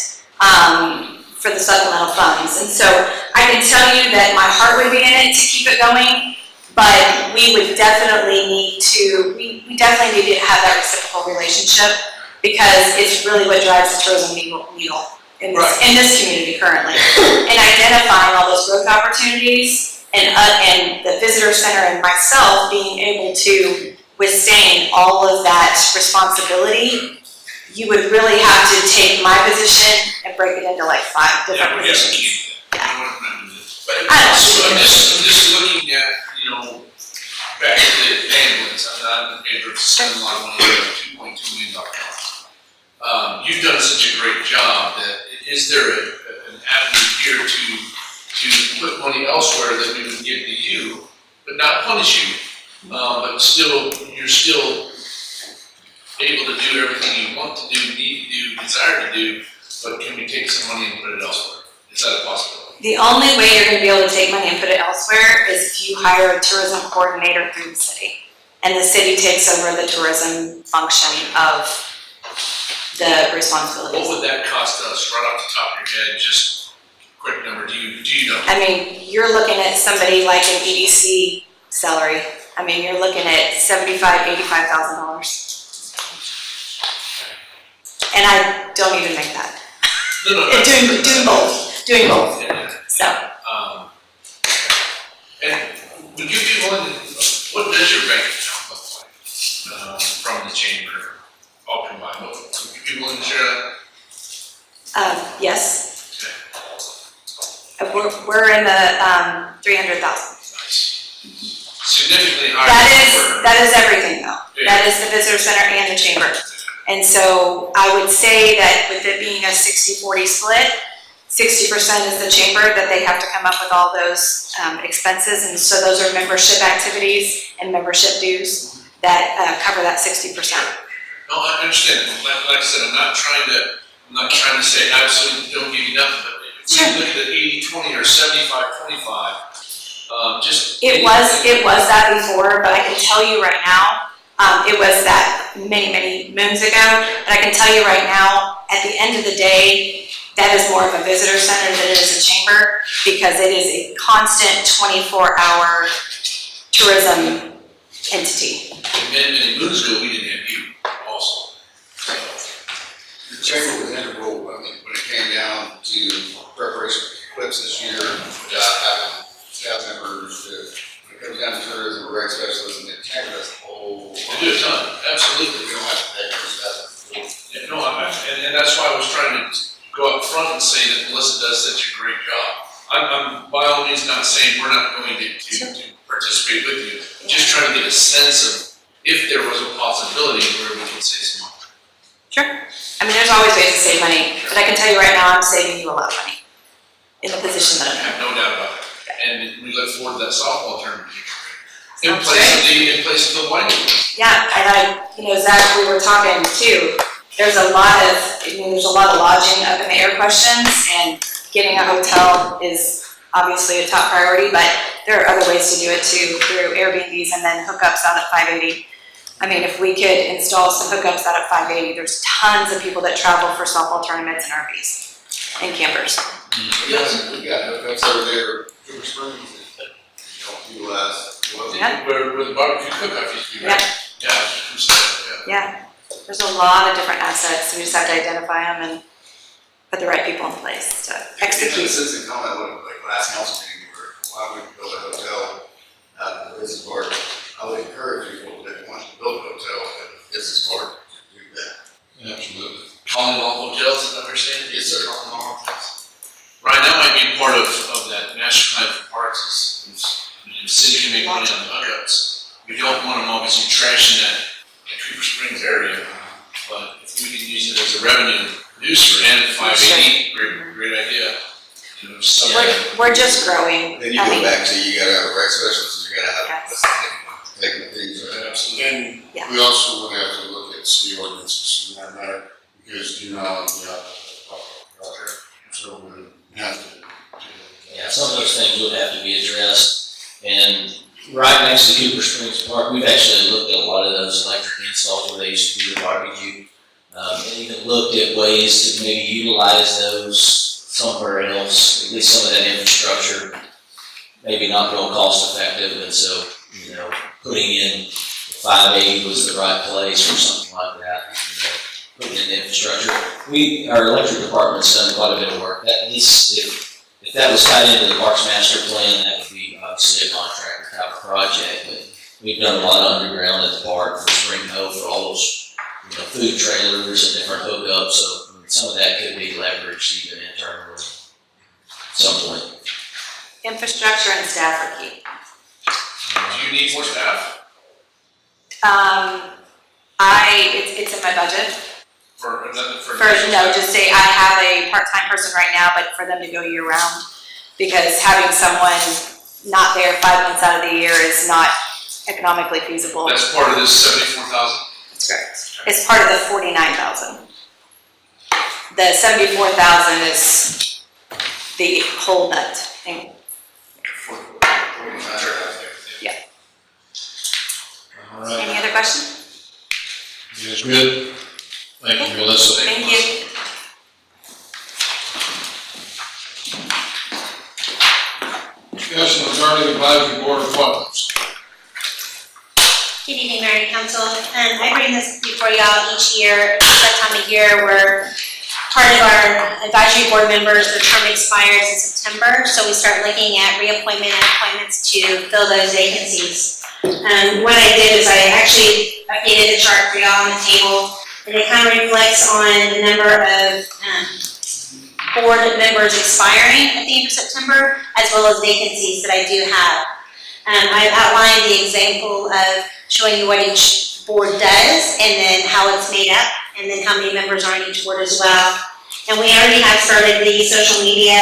for the supplemental funds. And so I can tell you that my heart would be in it to keep it going, but we would definitely need to, we definitely need to have that reciprocal relationship, because it's really what drives the tourism needle in this community currently. And identifying all those growth opportunities, and the visitor center and myself being able to withstand all of that responsibility, you would really have to take my position and break it into like 5 different positions. But I'm just looking at, back to the ambulance, I'm in favor of spending a lot of money on a $2.2 million. You've done such a great job that, is there an avenue here to put money elsewhere that we would give to you, but not punish you, but you're still able to do everything you want to do, need to do, desire to do, but can we take some money and put it elsewhere? Is that a possibility? The only way you're going to be able to take money and put it elsewhere is if you hire a tourism coordinator through the city, and the city takes over the tourism function of the responsibilities. What would that cost us, right off the top of your head, just quick number, do you know? I mean, you're looking at somebody like an EDC salary. I mean, you're looking at $85,000. And I don't even make that. No. Doing both. Yeah. So, And would you be willing to, what does your bank account look like, from the chamber, all combined? Would you be willing to share that? yes. We're in the 300,000. Nice. Significantly higher. That is everything though. Yeah. That is the visitor center and the chamber. And so I would say that with it being a 60-40 split, 60% is the chamber, that they have to come up with all those expenses. And so those are membership activities and membership dues that cover that 60%. No, I understand. Like I said, I'm not trying to say absolutely don't give you nothing, but if we look at 80-20 or 75-25, just. It was that before, but I can tell you right now, it was that many moons ago, but I can tell you right now, at the end of the day, that is more of a visitor center than it is a chamber, because it is a constant 24-hour tourism entity. Many moons ago, we didn't have you also. So, The chamber was integral, when it came down to preparation for the eclipse this year, having staff members, when it comes down to tourism, rec specialists, and the chamber does the whole. they do a ton, absolutely. We don't have to pay for staff. Yeah, no, and that's why I was trying to go up front and say that Melissa does such a great job. I'm by all means not saying we're not going to participate with you, just trying to get a sense of if there was a possibility where we could save some money. Sure. I mean, there's always ways to save money, but I can tell you right now, I'm saving you a lot of money in the position that I I'm in. have no doubt about it. And we look forward to that softball tournament. In Sounds place of the wine. Yeah, and Zach, we were talking too, there's a lot of lodging up in the air questions, and getting a hotel is obviously a top priority, but there are other ways to do it too, through Airbnbs and then hookups out at 580. I mean, if we could install some hookups out at 580, there's tons of people that travel for softball tournaments and RVs and campers. We got hookups over there, Cooper Springs, that don't utilize. Yeah. Where the barbecue cook-off used to be, right? Yeah. Yeah, there's a lot of different assets, we just have to identify them and put the right people in place to execute. Since the comment, like last council meeting, where why would we build a hotel at the business park? I would encourage people that want to build a hotel at the business park to do that. Absolutely. Calling all hotels, is that what you're saying? Yes, sir. Calling all hotels. Ryan, that might be part of that master plan for parks is the city can make money on the hookups. We don't want them obviously trashing that Cooper Springs area, but if we can use it as a revenue producer and at 580, great idea. We're just growing. Then you I go mean, back to, you gotta have a rec specialist, you gotta have, Yes. taking the things, right? Absolutely. And Yeah. we also would have to look at city ordinances in that matter, because so we have to. Yeah, some of those things would have to be addressed, and right next to Cooper Springs Park, we've actually looked at a lot of those electric installs where they used to do the barbecue. And even looked at ways to maybe utilize those somewhere else, at least some of that infrastructure, maybe not real cost effective, and so, putting in 580 was the right place or something like that, putting in infrastructure. Our electric department's done quite a bit of work. That needs, if that was tied into the Parks Master Plan, that would be obviously a contractor type of project, but we've done a lot of underground at the park for Spring Hill for all those, food trailers and different hookups, so some of that could be leveraged even internally at some point. Infrastructure and staff are key. Do you need more staff It's in my budget. for another, for? Just say I have a part-time person right now, but for them to go year round. Because having someone not there 5 months out of the year is not economically feasible. That's part of this 74,000? That's correct. It's part of the 49,000. The 74,000 is the whole nut thing. Yeah. All right, Any other questions? that's good. Thank you, Melissa. Thank you. Discussion regarding advisory board appointments. Good evening, Mayor and Council. I bring this before y'all each year. It's that time of year where part of our advisory board members, their term expires in September, so we start looking at reappointment and appointments to fill those vacancies. What I did is I actually updated the chart for y'all on the table, and it kind of reflects on the number of board members expiring at the end of September, as well as vacancies that I do have. I've outlined the example of showing you what each board does, and then how it's made up, and then how many members are in each board as well. And we already have started the social media,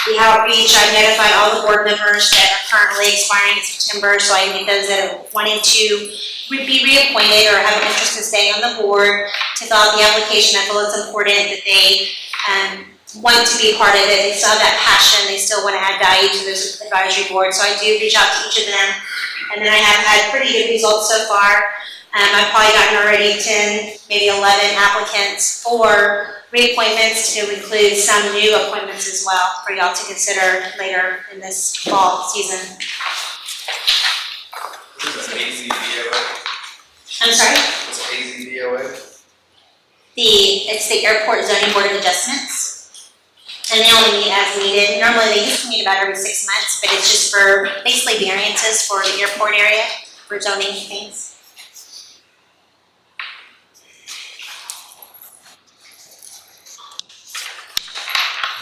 the outreach. I've notified all the board members that are currently expiring in September, so I need those that are wanting to be reappointed or have an interest in staying on the board to fill out the application. I feel it's important that they want to be a part of it. They still have that passion. They still want to add value to this advisory board. So I do reach out to each of them. And then I have had pretty good results so far. I've probably gotten already 10, maybe 11 applicants for reappointments, to include some new appointments as well for y'all to consider later in this fall season. What is AZDOA? I'm sorry? What's AZDOA? It's the Airport Zoning Board of Adjustments. And they only meet as needed. Normally they used to meet about every 6 months, but it's just for basically variances for the airport area, for zoning things.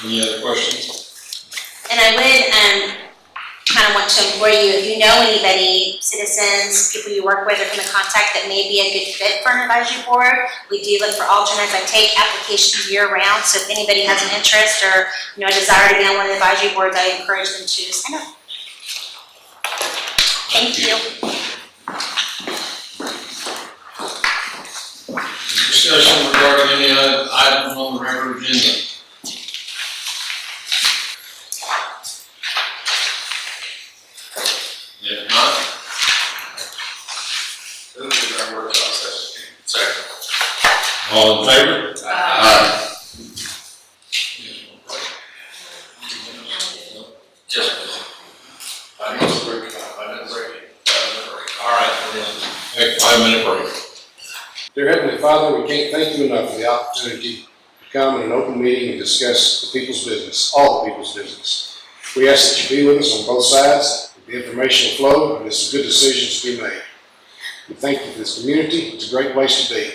Any other questions? And I would kind of want to implore you, if you know anybody, citizens, people you work with or come in contact that may be a good fit for an advisory board, we do look for alternates. I take applications year round, so if anybody has an interest or a desire to be on one of the advisory boards, I encourage them to sign up. Thank you. Discussion regarding any item on the regular agenda. If not, Move to our workshop session. Second. all in favor? Aye. Just 5 minutes break. 5 minutes break. All right, Take a 5-minute break. Dear Heavenly Father, we can't thank you enough for the opportunity to come in an open meeting and discuss the people's business, all the people's business. We ask that you be with us on both sides, that the information will flow, and there's some good decisions to be made. We thank you for this community. It's a great place to be.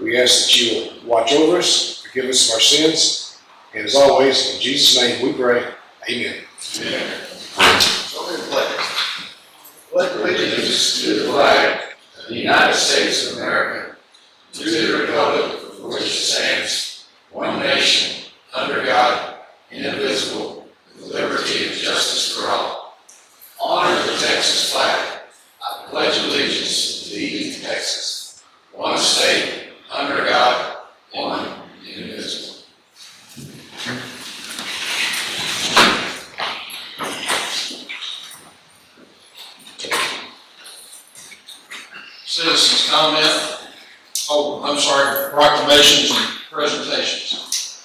We ask that you will watch over us, forgive us of our sins, and as always, in Jesus' name we pray. Amen. So we pledge. Pledge Allegiance to the flag of the United States of America, to the republic for which it stands, one nation, under God, indivisible, with liberty and justice for all. Honor the Texas flag. I pledge allegiance to thee, Texas, one state, under God, one, indivisible. Citizens comment Oh, I'm sorry, proclamations and presentations.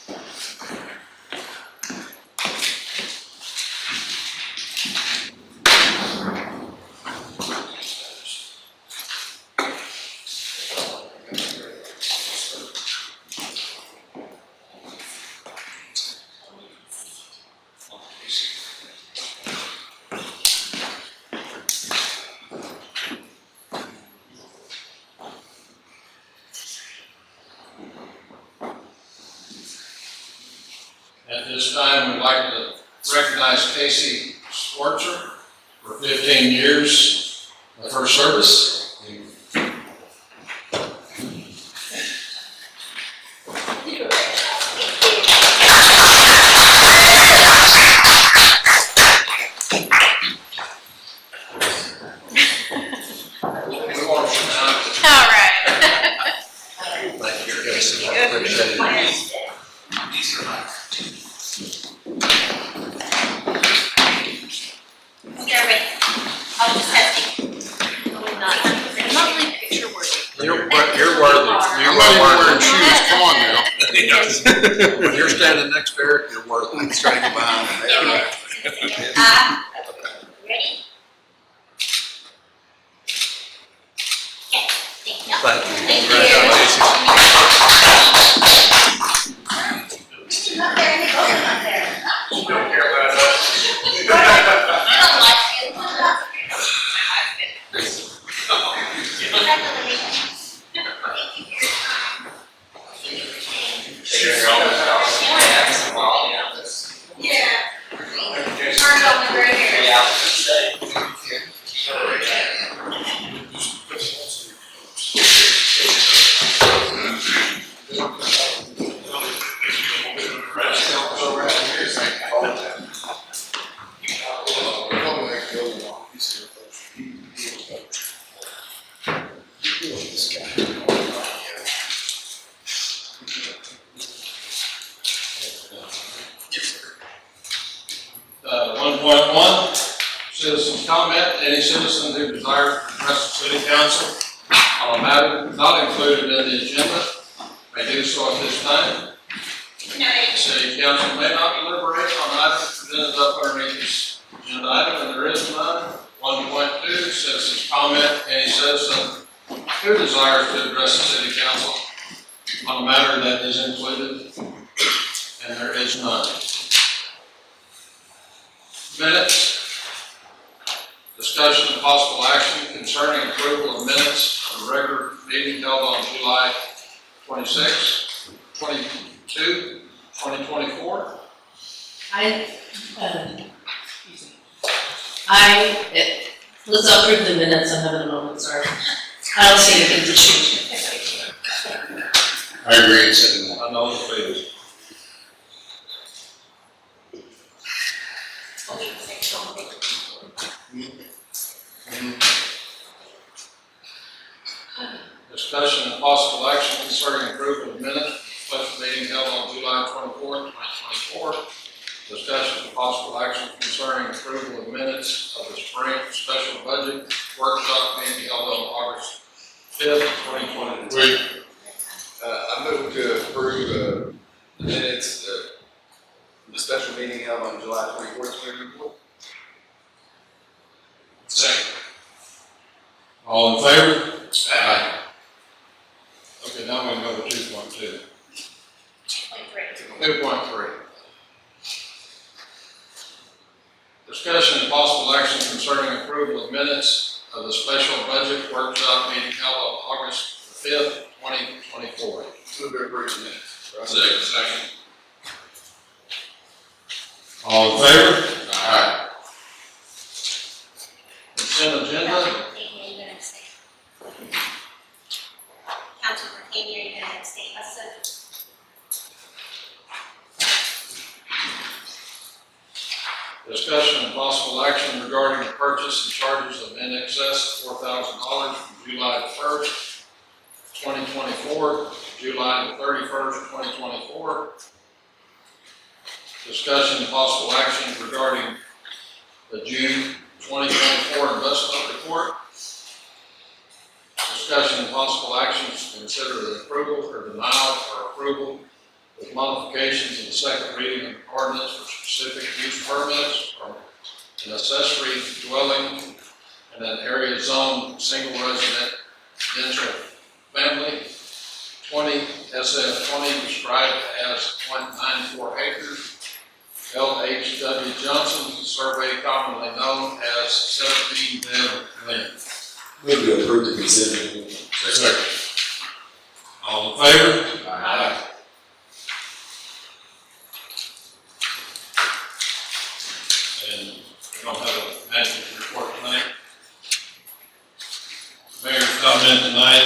At this time, we'd like to recognize Casey Schwartzer for 15 years of her service. We want you now. All right. Thank you, Casey. I appreciate it. Everybody, I'll just have to. Not really picture worthy. You're worthy. I'm not even wearing shoes, come on now. When you're standing next to Eric, you're worthy. Let's try to get behind him. Ready? Okay, thank you. Thank you. She's not there, and they both are not there. You don't care about us. I don't like you. Congratulations. Thank you for your time. Yeah. Turned on the gray hair. One point one, citizens comment. Any citizen who desires to address the city council on a matter not included in the agenda may do so at this time. No, The city council may not deliberate on items presented up underneath this agenda item, and there is none. 1.2, citizens comment. Any citizen who desires to address the city council on a matter that is included, and there is none. Minutes. Discussion and possible action concerning approval of minutes of the regular meeting held on July 26, 2024. Let's approve the minutes. I'm having a moment, sorry. I don't see anything to change. I agree, it's in I know the feeling. Discussion and possible action concerning approval of minutes of special meeting held on July 24th, 2024. Discussion and possible action concerning approval of minutes of the spring special budget workshop meeting held on August 5th, 2023. I move to approve the minutes, the special meeting held on July 24th, 2024. Second. All in favor? Aye. Okay, now we go to 2.2. 2.3. Discussion and possible action concerning approval of minutes of the special budget workshop meeting held on August 5th, 2024. Move to approve the minutes. Second. All in favor? Aye. Consent agenda. Councilman Kane, you're gonna abstain. Discussion and possible action regarding the purchase and charges of in excess of $4,000 from July 1st, 2024, July 31st, 2024. Discussion and possible action regarding the June 2024 investment report. discussion and possible actions to consider the approval or denial or approval with modifications in the second reading of the ordinance for specific use permits or an accessory dwelling in an area zone, single residential family, 20 SF 20 described as 0.94 acres. L.H.W. Johnson, survey commonly known as 17 Dead Lane. Move to approve the consent agenda. Second. All in favor? Aye. And we don't have a manager's report tonight. Mayor's comment tonight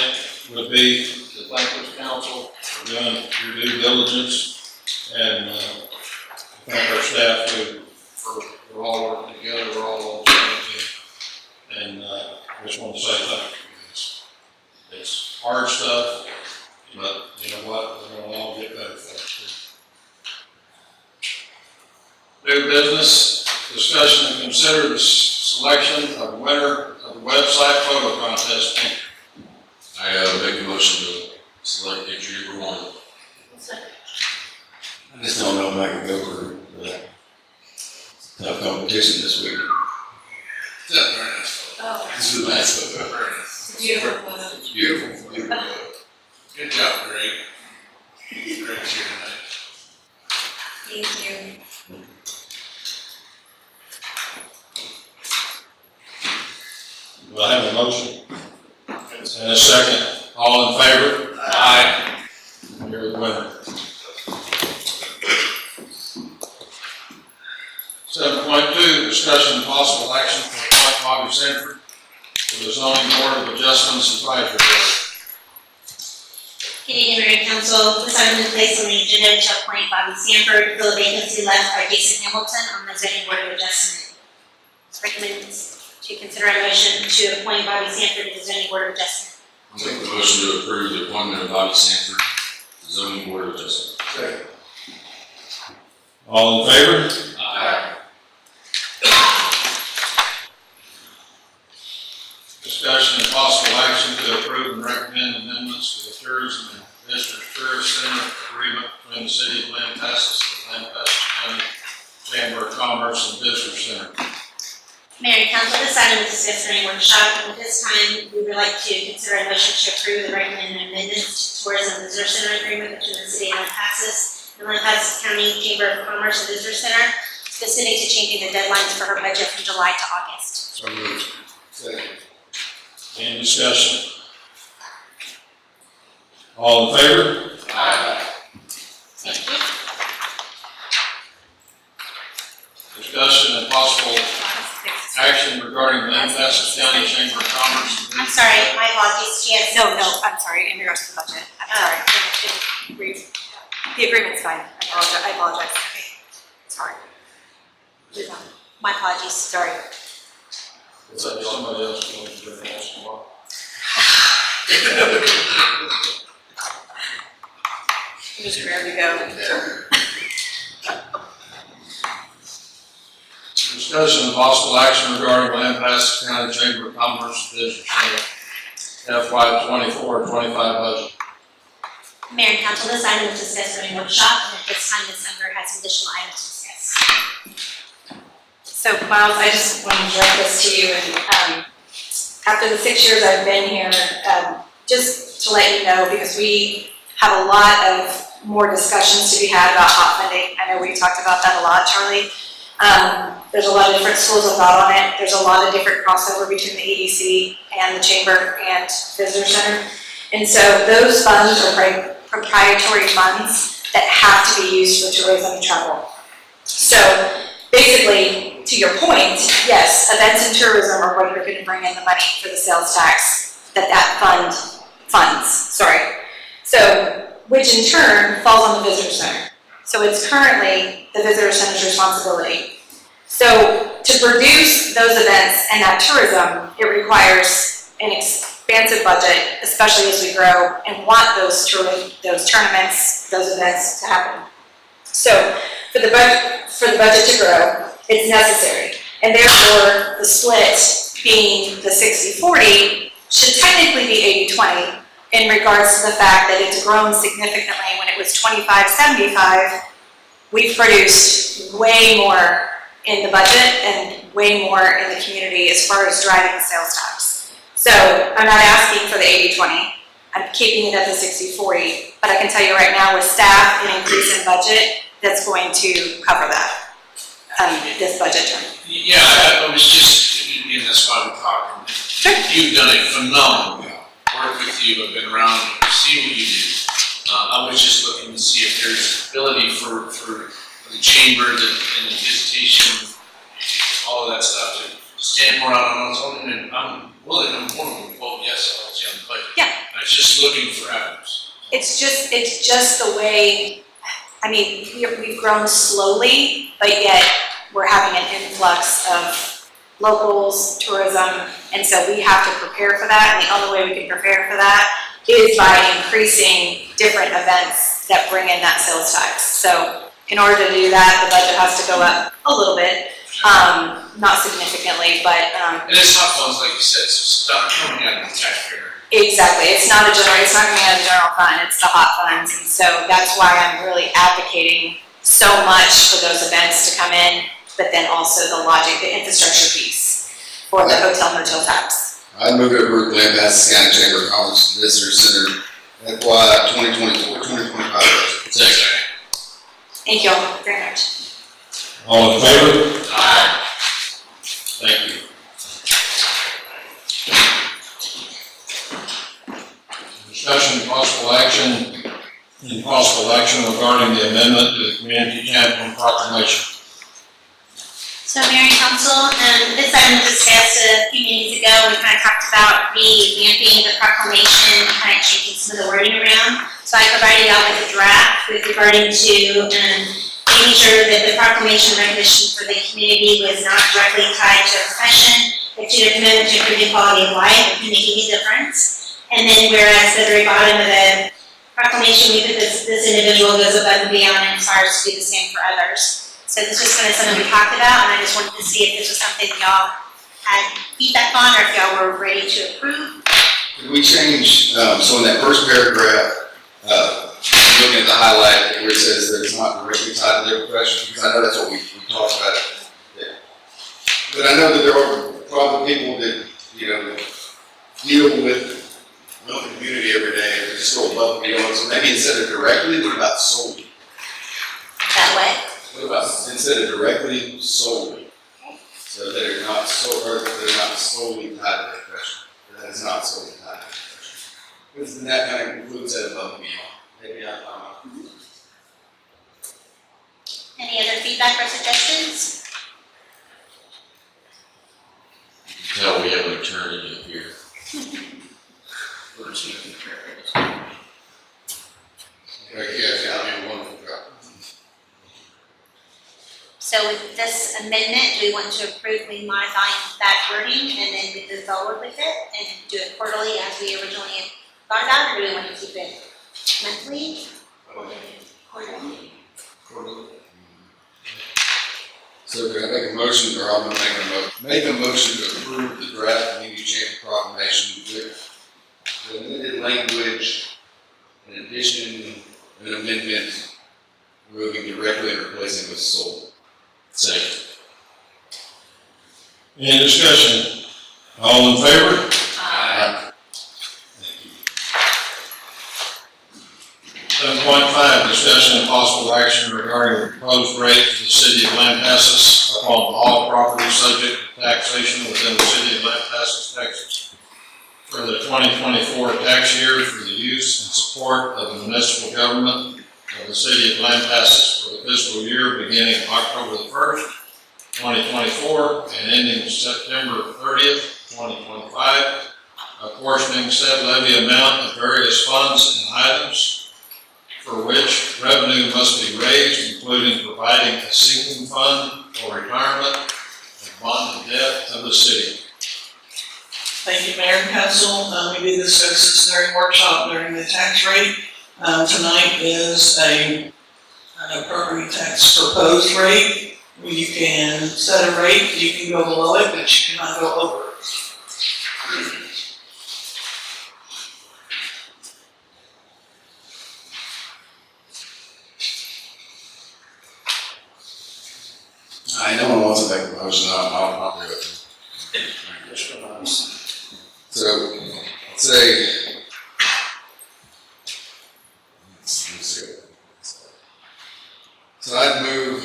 would be to thank this council for doing your due diligence and thank our staff for we're all working together, we're all on the same team. And I just want to say thank you. It's hard stuff, but you know what, we're gonna all get better for it. New business, discussion and consider the selection of winner of the website photo contest. I make a motion to select entry number 1. I just don't know if I can go for that tough competition this week. Yeah, very nice. Oh, This is a nice photo. Very nice. beautiful photo. It's beautiful, beautiful. Good job, Greg. Great cheer tonight. Thank you. Do I have a motion? And a second. All in favor? Aye. You're the winner. 7.2, discussion and possible action to appoint Bobby Sanford to the zoning board of adjustments advisory board. Good evening, Mayor and Council. This item is placed on the agenda to appoint Bobby Sanford, fill a vacancy left by Jason Hamilton on the zoning board of adjustment. It's recommended to consider a motion to appoint Bobby Sanford to the zoning board of adjustment. I'll make the motion to approve the appointment of Bobby Sanford to the zoning board of adjustment. Second. All in favor? Aye. Discussion and possible action to approve and recommend amendments to the Tourism and Visitors Tourist Center agreement between the City of Lampasas and the Lampasas County Chamber of Commerce and Visitor Center. Mayor and Council, this item is discussed during workshop, and at this time, we would like to consider a motion to approve the recommended amendments to Tourism and Visitor Center agreement between the City of Lampasas and Lampasas County Chamber of Commerce and Visitor Center, specific to changing the deadlines for her budget from July to August. So moved. Second. Any discussion? All in favor? Aye. Thank you. Discussion and possible action regarding the Lampasas County Chamber of Commerce and I'm Visitor. sorry, my apologies, she has. No, I'm sorry, in regards to the budget. I'm sorry. The agreement's fine. I apologize. Okay, Sorry. my apologies. Sorry. It's like somebody else going to do it once in a while. I'm just ready to go. Discussion and possible action regarding Lampasas County Chamber of Commerce and Visitor Center FY 24-25 budget. Mayor and Council, this item was discussed during workshop, and at this time, Ms. Unger has some additional items to discuss. So Miles, I just want to direct this to you, and after the 6 years I've been here, just to let you know, because we have a lot of more discussions to be had about hot funding. I know we talked about that a lot, Charlie. There's a lot of different schools of thought on it. There's a lot of different crossover between the EDC and the Chamber and Visitor Center. And so those funds are proprietary funds that have to be used for tourism and travel. So basically, to your point, yes, events and tourism are what you're going to bring in the money for the sales tax that fund funds, So, which in turn falls on the Visitor Center. So it's currently the Visitor Center's responsibility. So to produce those events and that tourism, it requires an expansive budget, especially as we grow and want those tournaments, those events to happen. So for the budget to grow, it's necessary. And therefore, the split being the 60-40 should technically be 80-20 in regards to the fact that it's grown significantly. When it was 25-75, we've produced way more in the budget and way more in the community as far as driving the sales tax. So I'm not asking for the 80-20, I'm keeping it at the 60-40, but I can tell you right now with staff and increase in budget, that's going to cover that, this budget term. Yeah, I was just, and that's why we're talking. You've done a phenomenal job. Worked with you, I've been around, see what you do. I was just looking to see if there's ability for the chamber, and the visitation, all of that stuff to stand more out on its own, and I'm willing, I'm more than vote yes, I'll let you on the budget. Yeah. I was just looking for avenues. It's just the way, I mean, we've grown slowly, but yet we're having an influx of locals, tourism, and so we have to prepare for that, and the only way we can prepare for that is by increasing different events that bring in that sales tax. So in order to do that, the budget has to go up a little bit, not significantly, but And it's hot funds, like you said, so it's not coming out of the taxpayer. exactly, it's not coming out of the general fund, it's the hot funds, and so that's why I'm really advocating so much for those events to come in, but then also the lodging, the infrastructure piece for the hotel motel tax. I moved over to Lampasas County Chamber of Commerce Visitor Center, FY 2024-2025 budget. Second. Thank you all very much. All in favor? Aye. Thank you. Discussion and possible action regarding the amendment to the community champion proclamation. So Mayor and Council, this item was discussed a few meetings ago. We kind of talked about revamping the proclamation, kind of changing some of the wording around. So I provided out with a draft with regarding to making sure that the proclamation recognition for the community was not directly tied to a profession, but to a commitment to improving quality of life and making a difference. And then whereas at the very bottom of the proclamation, we put this individual goes above and beyond and aspires to do the same for others. So this was kind of something we talked about, and I just wanted to see if this was something y'all had feedback on, or if y'all were ready to approve. Could we change, so in that first paragraph, looking at the highlight where it says that it's not directly tied to their profession, because I know that's what we talked about. Yeah. But I know that there are probably people that, deal with the community every day, and just go above and beyond. So maybe instead of directly, what about solely? That way. What about instead of directly, solely? So that they're not solely tied to their profession. That it's not solely tied to their profession. Because then that kind of includes that above and beyond. Maybe I don't know. Any other feedback or suggestions? You can tell we have an attorney in here. Yeah, I mean, wonderful job. So with this amendment, do we want to approve we modifying that wording and then we move forward with it and do it quarterly as we originally thought about, or do we want to keep it monthly? Quarterly? So can I make a motion, or I'm gonna make a motion to approve the draft community champion proclamation with the amended language, in addition, an amendment, removing directly and replacing with solely. Second. Any discussion? All in favor? Aye. 7.5, discussion and possible action regarding the proposed rate for the city of Lampasas upon all property subject to taxation within the city of Lampasas, Texas, for the 2024 tax year for the use and support of the municipal government of the city of Lampasas for the fiscal year beginning October the 1st, 2024, and ending September 30th, 2025, apportioning said levy amount of various funds and items for which revenue must be raised, including providing a sinking fund for retirement and bonded debt of the city. Thank you, Mayor and Council. We did this citizenry workshop during the tax rate. Tonight is a property tax proposed rate. You can set a rate, you can go below it, but you cannot go over it. motion, I'll do it. So, say, let's see. So I'd move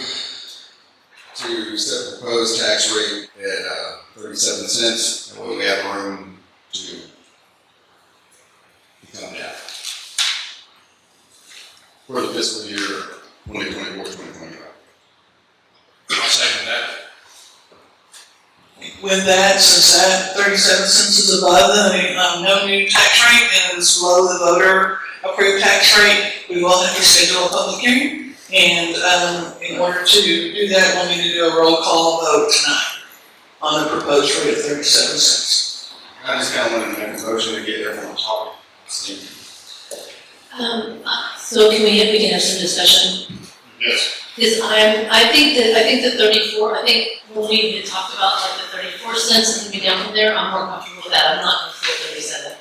to set the proposed tax rate at 37 cents, and we have room to come down for the fiscal year 2024-2025. I'll second that. With that, since that 37 cents is above the no new tax rate and is below the voter approved tax rate, we will have to schedule a public hearing. And in order to do that, we'll need to do a roll call vote tonight on the proposed rate of 37 cents. I just kind of wanted to make a motion to get everyone talking. So can we have some discussion? Yes. Because I think the 34, I think when we had talked about like the 34 cents and coming down from there, I'm more comfortable with that. I'm not comfortable with 37.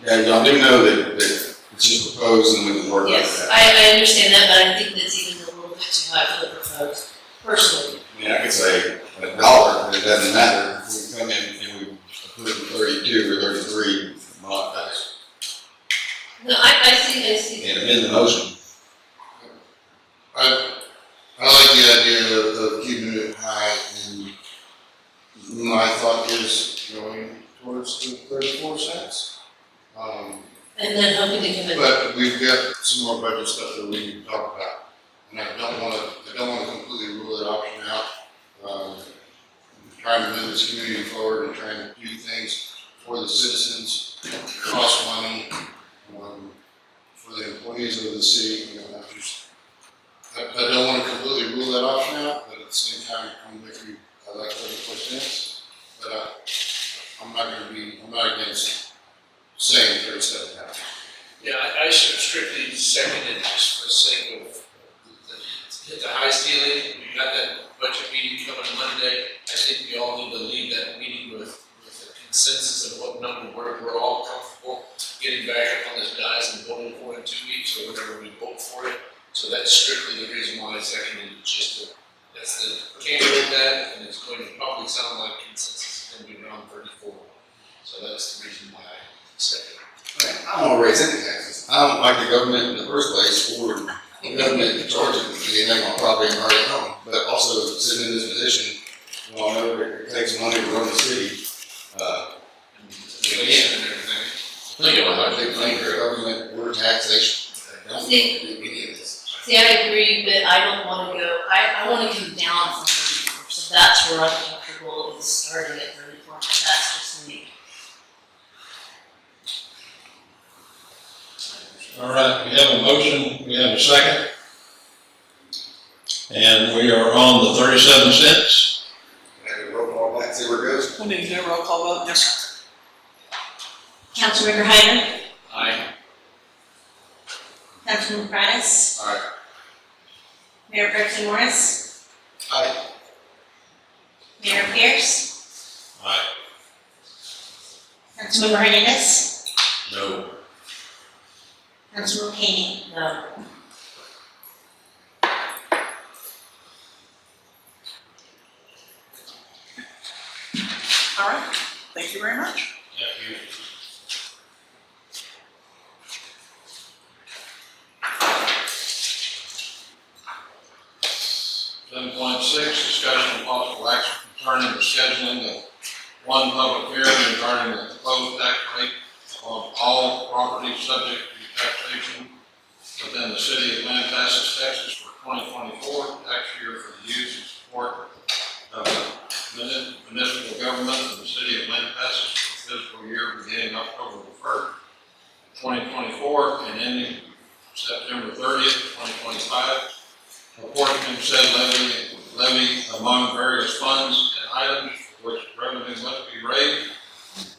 Yeah, y'all do know that it's just proposed and we can work on Yes, that. I understand that, but I think that's even a little bit too high for the proposed, personally. I mean, I could say $1, but it doesn't matter. If we come in and we put it at 32 or 33, well, that's, No, I see. and amend the motion. I like the idea of keeping it high, and my thought is going towards the 34 cents. And then hoping to come in. But we've got some more budget stuff that we need to talk about, and I don't want to completely rule that option out. Trying to move this community forward and trying to do things for the citizens, cost money, for the employees of the city, not just. I don't want to completely rule that option out, but at the same time, I'm with you. I like 34 cents, but I'm not against saying 37 now. Yeah, I should strictly second it just for the sake of hit the high ceiling. We got that budget meeting coming Monday. I think we all need to leave that meeting with a consensus of what number we're all comfortable getting back up on this dais and voting for in 2 weeks or whatever we vote for it. So that's strictly the reason why I seconded it, can't do that, and it's going to probably sound like consensus is going to be around 34. So that's the reason why I seconded it. I don't want to raise any taxes. I don't like the government in the first place, or the government in charge of anything on property and already own, but also sitting in this position, we all know that it takes money to run the city. Inflation and everything. Think about it, big thing for government or taxation. I don't See- do any of this. See, I agree, but I don't want to go, I want to come down from 34, so that's where I'm comfortable with starting at 34, that's just me. All right, we have a motion, we have a second. And we are on the 37 cents. Maybe roll call back, see where it goes. We need to do a roll call vote, yes, sir. Councilmember Hyder, Aye. Councilmember Pradis, All right. Mayor Pro Morris, Aye. Mayor Pierce, Aye. Councilmember Hernandez, No. Councilmember Koenig. No. All right, thank you very much. Yeah, you. 7.6, discussion of possible action concerning the scheduling of one public hearing regarding the proposed tax rate on all property subject to taxation within the city of Lampasas, Texas for 2024 tax year for the use and support of the municipal government of the city of Lampasas for fiscal year beginning October 1st, 2024 and ending September 30th, 2025. Apportioning said levy among various funds and items for which revenue must be raised,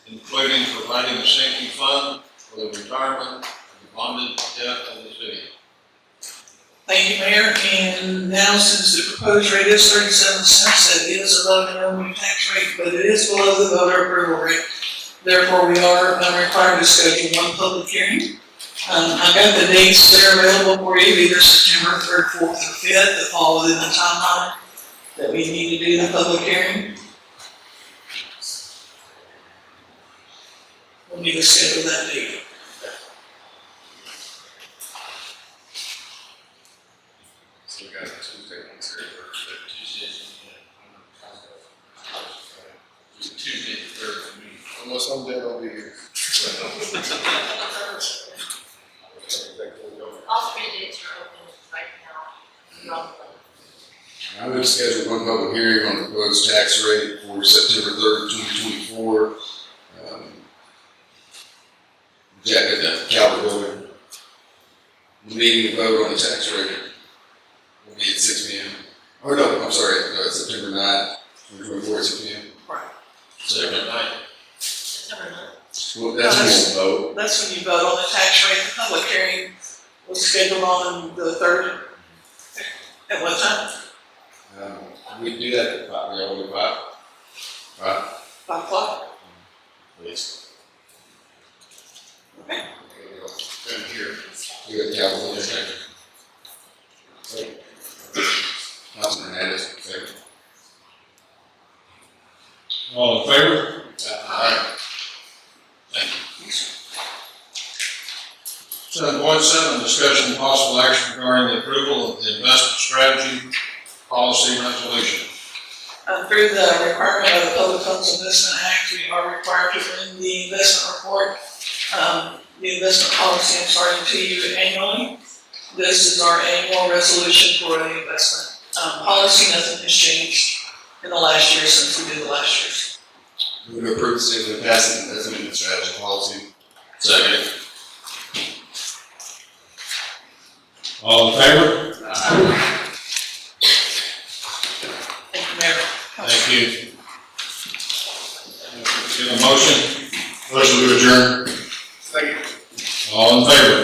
including providing a sinking fund for the retirement of the bonded debt of the city. Thank you, Mayor, and now since the proposed rate is 37 cents, that is above the minimum tax rate, but it is below the voter approval rate. Therefore, we are required to schedule one public hearing. I've got the dates that are available for you, either September 3rd, 4th, or 5th, that fall within the timeline. that we need to do the public hearing. We'll need to schedule that date. So we got Tuesday, Wednesday, Thursday. Tuesday, the third for me. Unless I'm dead, I'll be here. All 3 dates are open right now. I'm going to schedule one public hearing on the proposed tax rate for September 3rd, 2024. Jack at the Calvert Building. The meeting to vote on the tax rate will be at 6 p.m. Or no, I'm sorry, September 9th, 2024 at 6 p.m. Second night. September 9th. Well, that's when we'll vote. That's when you vote on the tax rate. The public hearing was scheduled on the 3rd. At what time? We do that at 5, we all do 5? 5? 5 o'clock? Please. Okay. Come here. We got the Calvert Building. Councilman Hernandez, second. All in favor? Aye. 7.7, discussion and possible action regarding the approval of the investment strategy policy resolution. Through the requirement of the Public Funds Investment Act, we are required to bring the investment report, the investment policy, to you annually. This is our annual resolution for the investment policy. Nothing has changed in the last year since we did the last year's. Move to approve the statement of passing investment strategy policy. Second. All in favor? Thank you, Mayor. Thank you. Get a motion? Motion to adjourn. All in favor?